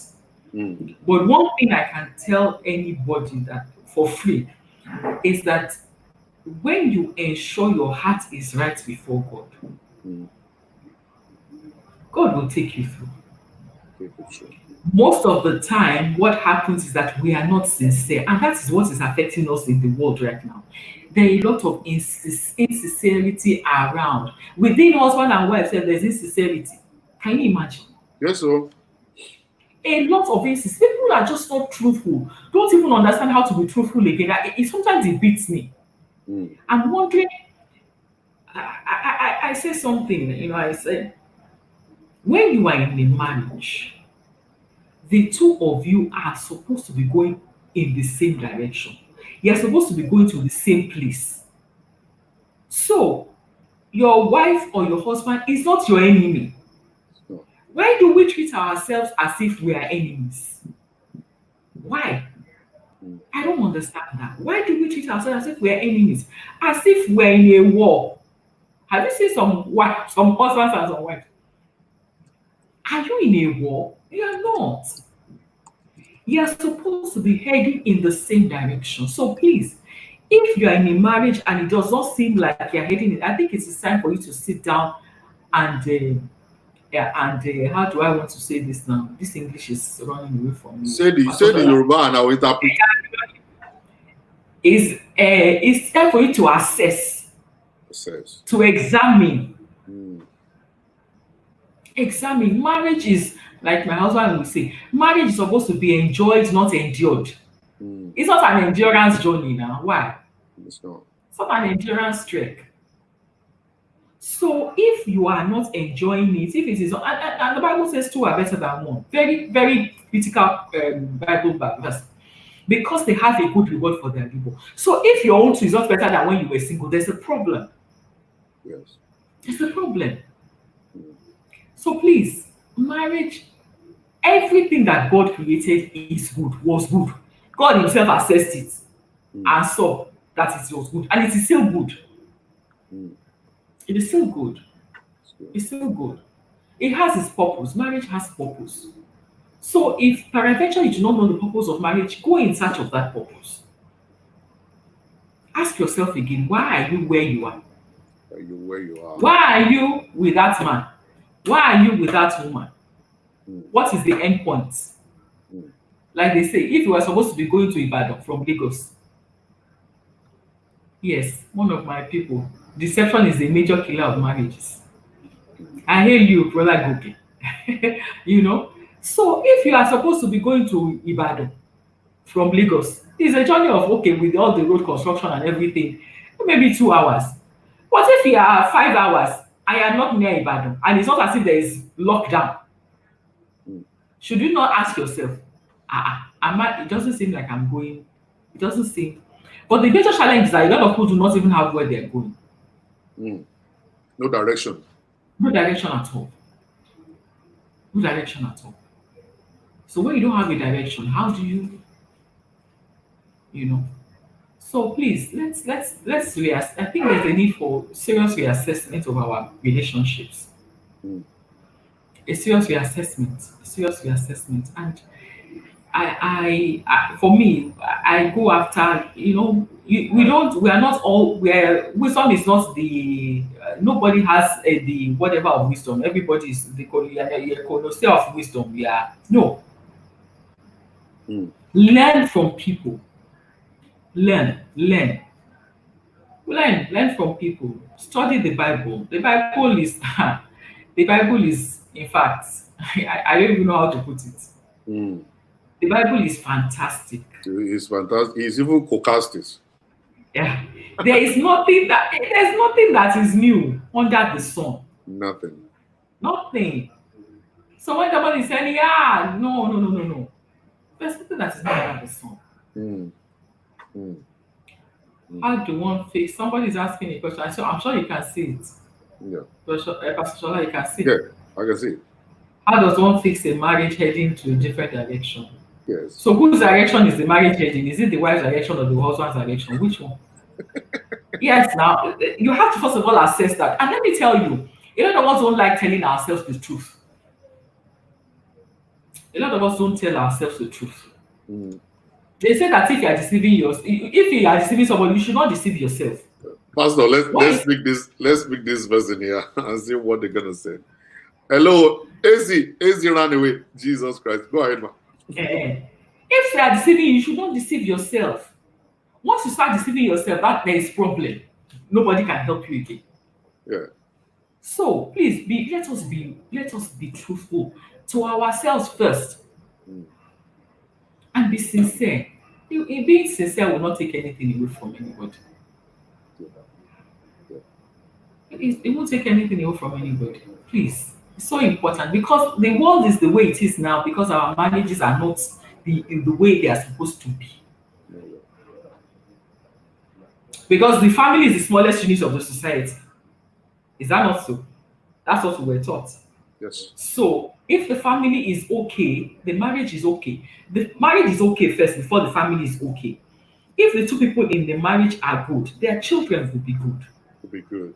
S3: Mm.
S4: But one thing I can tell anybody that for free is that when you ensure your heart is right before God,
S3: Mm.
S4: God will take you through.
S3: Take it so.
S4: Most of the time, what happens is that we are not sincere, and that is what is affecting us in the world right now. There are a lot of insincerity around. Within husband and wife, there's insincerity. Can you imagine?
S3: Yes, so.
S4: A lot of instances, people are just not truthful, don't even understand how to be truthful again. Sometimes it beats me.
S3: Mm.
S4: I'm wondering, I say something, I say, when you are in a marriage, the two of you are supposed to be going in the same direction. You're supposed to be going to the same place. So, your wife or your husband is not your enemy.
S3: No.
S4: Why do we treat ourselves as if we are enemies? Why?
S3: Mm.
S4: I don't understand that. Why do we treat ourselves as if we're enemies? As if we're in a war. Have you seen some husbands and some wives? Are you in a war? You are not. You are supposed to be heading in the same direction. So please, if you are in a marriage and it does not seem like you're heading in, I think it is time for you to sit down and yeah, and how do I want to say this now? This English is running away from me.
S3: Say the Yoruba and I will interpret.
S4: It's time for you to assess,
S3: Says.
S4: to examine.
S3: Mm.
S4: Examine. Marriage is, like my husband will say, marriage is supposed to be enjoyed, not endured.
S3: Mm.
S4: It's not an endurance journey now. Why?
S3: It's not.
S4: It's not an endurance trek. So if you are not enjoying it, if it is, and the Bible says two are better than one. Very, very critical Bible verse. Because they have a good reward for their labor. So if your own two is not better than when you were single, there's a problem.
S3: Yes.
S4: There's a problem.
S3: Mm.
S4: So please, marriage, everything that God created is good, was good. God himself assessed it and saw that it was good. And it is still good.
S3: Mm.
S4: It is still good.
S3: So.
S4: It's still good. It has its purpose. Marriage has purpose. So if peradventure you do not know the purpose of marriage, go in search of that purpose. Ask yourself again, why are you where you are?
S3: Are you where you are?
S4: Why are you with that man? Why are you with that woman?
S3: Mm.
S4: What is the end point?
S3: Mm.
S4: Like they say, if you are supposed to be going to Ibadan from Lagos, yes, one of my people, deception is a major killer of marriages. I hear you, brother Goke. So if you are supposed to be going to Ibadan from Lagos, it's a journey of, okay, with all the road construction and everything, maybe 2 hours. But if you are 5 hours and you are not near Ibadan, and it's not as if there is lockdown,
S3: Mm.
S4: should you not ask yourself, it doesn't seem like I'm going, it doesn't seem. But the major challenge is that a lot of people do not even have where they're going.
S3: Mm. No direction.
S4: No direction at all. No direction at all. So when you don't have a direction, how do you know? So please, let's I think there's a need for serious reassessment of our relationships.
S3: Mm.
S4: A serious reassessment. A serious reassessment. And for me, I go after, we are not all, where wisdom is not the, nobody has the whatever of wisdom. Everybody is the connoisseur of wisdom. We are, no.
S3: Mm.
S4: Learn from people. Learn, learn, learn from people. Study the Bible. The Bible is, the Bible is, in fact, I don't even know how to put it.
S3: Mm.
S4: The Bible is fantastic.
S3: It's fantastic. It's even cocastis.
S4: Yeah, there's nothing that is new under the sun.
S3: Nothing.
S4: Nothing. So when somebody is saying, yeah, no, no, no, no, no, there's nothing that is not under the sun.
S3: Mm. Mm.
S4: How do one fix? Somebody is asking a question. So I'm sure you can see it.
S3: Yeah.
S4: Pastor Shola, you can see
S3: Yeah,
S4: it.
S3: I can see it.
S4: How does one fix a marriage heading to a different direction?
S3: Yes.
S4: So whose direction is the marriage heading? Is it the wife's direction or the husband's direction? Which one? Yes, now you have to first of all assess that. And let me tell you, a lot of us don't like telling ourselves the truth. A lot of us don't tell ourselves the truth.
S3: Mm.
S4: They say that if you are deceiving somebody, you should not deceive yourself.
S3: Pastor, let's pick this person here and see what they're gonna say. Hello, AZ ran away. Jesus Christ. Go ahead, man.
S4: If they are deceiving you, you should not deceive yourself. Once you start deceiving yourself, that there is problem. Nobody can help you again.
S3: Yeah.
S4: So please let us be truthful to ourselves first.
S3: Mm.
S4: And be sincere. In being sincere will not take anything away from anybody. It won't take anything away from anybody. Please. It's so important because the world is the way it is now because our marriages are not the way they are supposed to be. Because the family is the smallest unit of the society. Is that not so? That's what we were taught.
S3: Yes.
S4: So if the family is okay, the marriage is okay. The marriage is okay first before the family is okay. If the two people in the marriage are good, their children will be good.
S3: Will be good.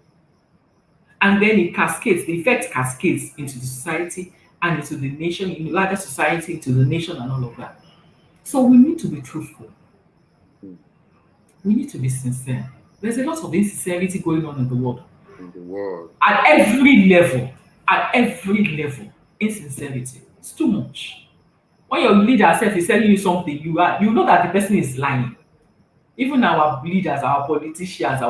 S4: And then it cascades, the effect cascades into the society and into the nation, in the larger society, into the nation and all of that. So we need to be truthful. We need to be sincere. There's a lot of insincerity going on in the world.
S3: In the world.
S4: At every level, insincerity. It's too much. When your leader self is telling you something, you know that the person is lying. Even our leaders, our politicians,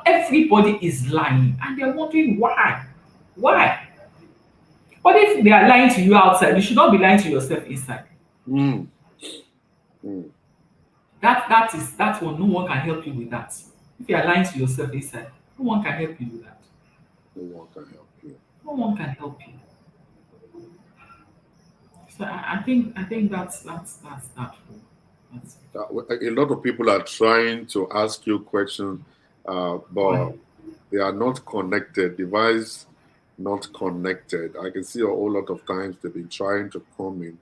S4: everybody is lying, and they're wondering why. Why? But if they are lying to you outside, you should not be lying to yourself inside.
S3: Mm. Mm.
S4: That's one. No one can help you with that. If you are lying to yourself inside, no one can help you with that.
S3: No one can help you.
S4: No one can help you. So I think that's that.
S3: A lot of people are trying to ask you questions, but they are not connected. Device not connected. I can see a whole lot of times they've been trying to come in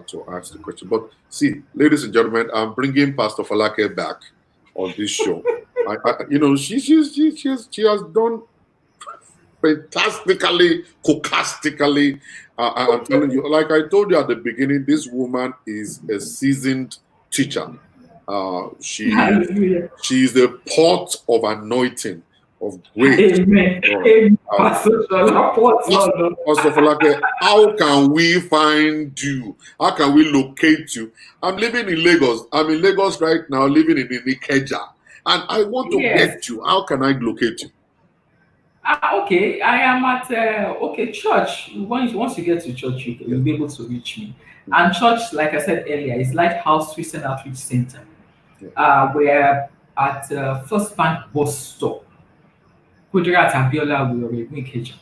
S3: to ask the question. But see, ladies and gentlemen, I'm bringing Pastor Folake back on this show. She has done fantastically, cocastically. I'm telling you, like I told you at the beginning, this woman is a seasoned teacher. She is the pot of anointing, of grace.
S4: Amen. Pastor
S3: Folake, how can we find you? How can we locate you? I'm living in Lagos. I'm in Lagos right now, living in Ikeja, and I want to get you. How can I locate you?
S4: Okay, I am at church. Once you get to church, you'll be able to reach me. And church, like I said earlier, is Lighthouse Christian Outreach Center. We're at First Bank Bus Stop. Kudirat Abiola Ikeja.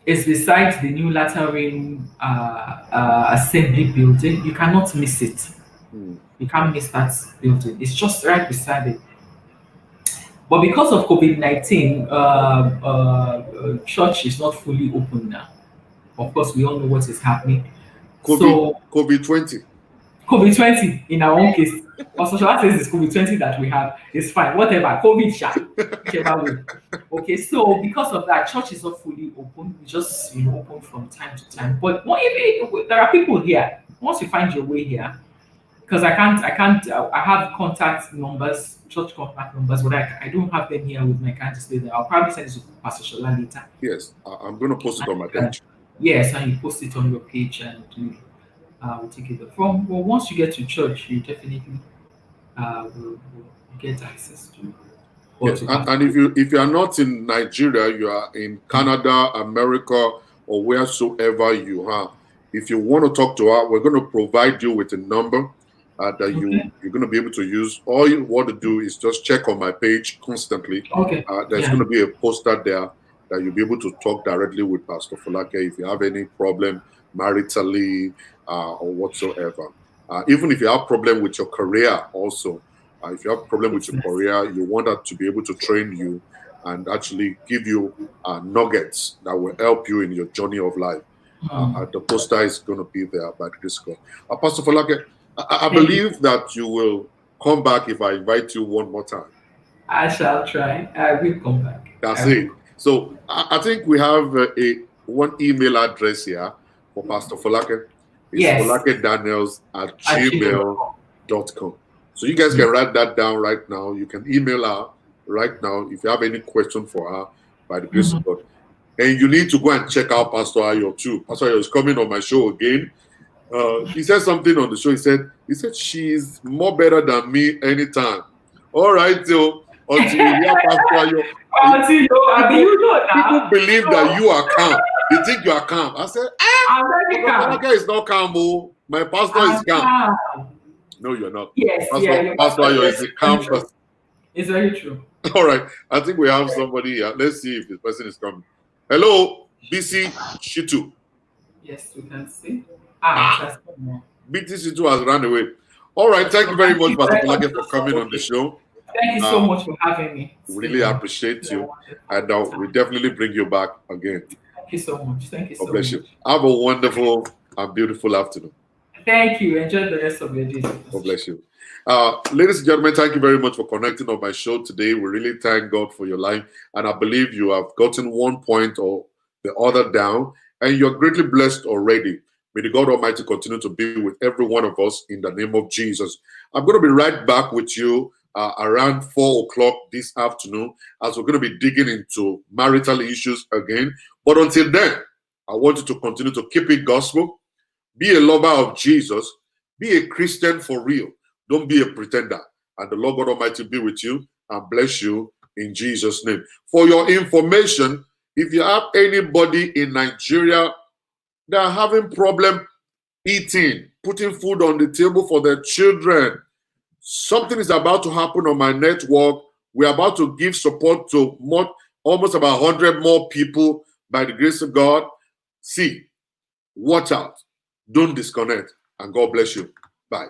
S4: It's beside the new Lateran Assembly building. You cannot miss it. You can't miss that building. It's just right beside it. But because of COVID-19, church is not fully open now. Of course, we all know what is happening.
S3: COVID-20.
S4: COVID-20 in our own case. Pastor Shola says it's COVID-20 that we have. It's fine. Whatever. COVID whichever way. Okay, so because of that, church is not fully open. We just open from time to time. But there are people here. Once you find your way here, because I have contact numbers, church contact numbers, but I don't have them here with my can't display there. I'll probably send it to Pastor Shola later.
S3: Yes, I'm going to post it on my page.
S4: Yes, and you post it on your page and we'll take it from. Well, once you get to church, you definitely will get access to. Or
S3: Yes,
S4: to
S3: and if you are not in Nigeria, you are in Canada, America, or wheresoever you are. If you want to talk to her, we're going to provide you with a number that
S4: Okay.
S3: you're going to be able to use. All you want to do is just check on my page constantly.
S4: Okay.
S3: There's
S4: Yeah.
S3: going to be a poster there that you'll be able to talk directly with Pastor Folake if you have any problem maritally or whatsoever. Even if you have problem with your career also. If you have problem with your
S4: Business.
S3: career, you want her to be able to train you and actually give you nuggets that will help you in your journey of life. The poster is going to be there by the grace of God. Pastor Folake, I
S4: Thank you.
S3: believe that you will come back if I invite you one more time.
S4: I shall try. I will come back.
S3: That's
S4: I will.
S3: it. So I think we have one email address here for Pastor Folake. It's
S4: Yes.
S3: folakedaniels@gmail.com.
S4: Achievable.
S3: So you guys
S4: Yeah.
S3: can write that down right now. You can email her right now if you have any question for her by the grace of God. And you need to go and check out Pastor Ayo too. Pastor Ayo is coming on my show again. He said something on the show. He said she's more better than me anytime. All right, so until you hear Pastor Ayo,
S4: Until you know
S3: people
S4: now.
S3: believe that you are calm. They think you are calm. I said,
S4: I'm very
S3: Pastor
S4: calm.
S3: Folake is not calm. Oh. My pastor is
S4: I'm
S3: calm.
S4: calm.
S3: No, you're not.
S4: Yes, yeah,
S3: Pastor
S4: you're
S3: Pastor Ayo
S4: yes,
S3: is a
S4: it's very
S3: calm
S4: true.
S3: person.
S4: It's very true.
S3: All right. I think we have somebody here. Let's see if this person is coming. Hello, BC Shitu.
S4: Yes, we can see. It has come now.
S3: BC Shitu has run away. All right. Thank you very much, Pastor
S4: Welcome
S3: Folake,
S4: to
S3: for
S4: the
S3: coming on the
S4: Okay.
S3: show.
S4: Thank you so much for having me. It's
S3: Really
S4: been
S3: appreciate
S4: a
S3: you.
S4: wonderful
S3: And we
S4: time.
S3: definitely bring you back again.
S4: Thank you so much. Thank you
S3: God
S4: so
S3: bless you.
S4: much.
S3: Have a wonderful and beautiful afternoon.
S4: Thank you. Enjoy the rest of your day.
S3: God bless you. Ladies and gentlemen, thank you very much for connecting on my show today. We really thank God for your life. And I believe you have gotten one point or the other down, and you're greatly blessed already. May the God Almighty continue to be with every one of us in the name of Jesus. I'm going to be right back with you around 4 o'clock this afternoon as we're going to be digging into marital issues again. But until then, I want you to continue to keep it gospel. Be a lover of Jesus. Be a Christian for real. Don't be a pretender. And the Lord God Almighty be with you and bless you in Jesus' name. For your information, if you have anybody in Nigeria that are having problem eating, putting food on the table for their children, something is about to happen on my network. We're about to give support to almost about 100 more people by the grace of God. See, watch out. Don't disconnect. And God bless you. Bye.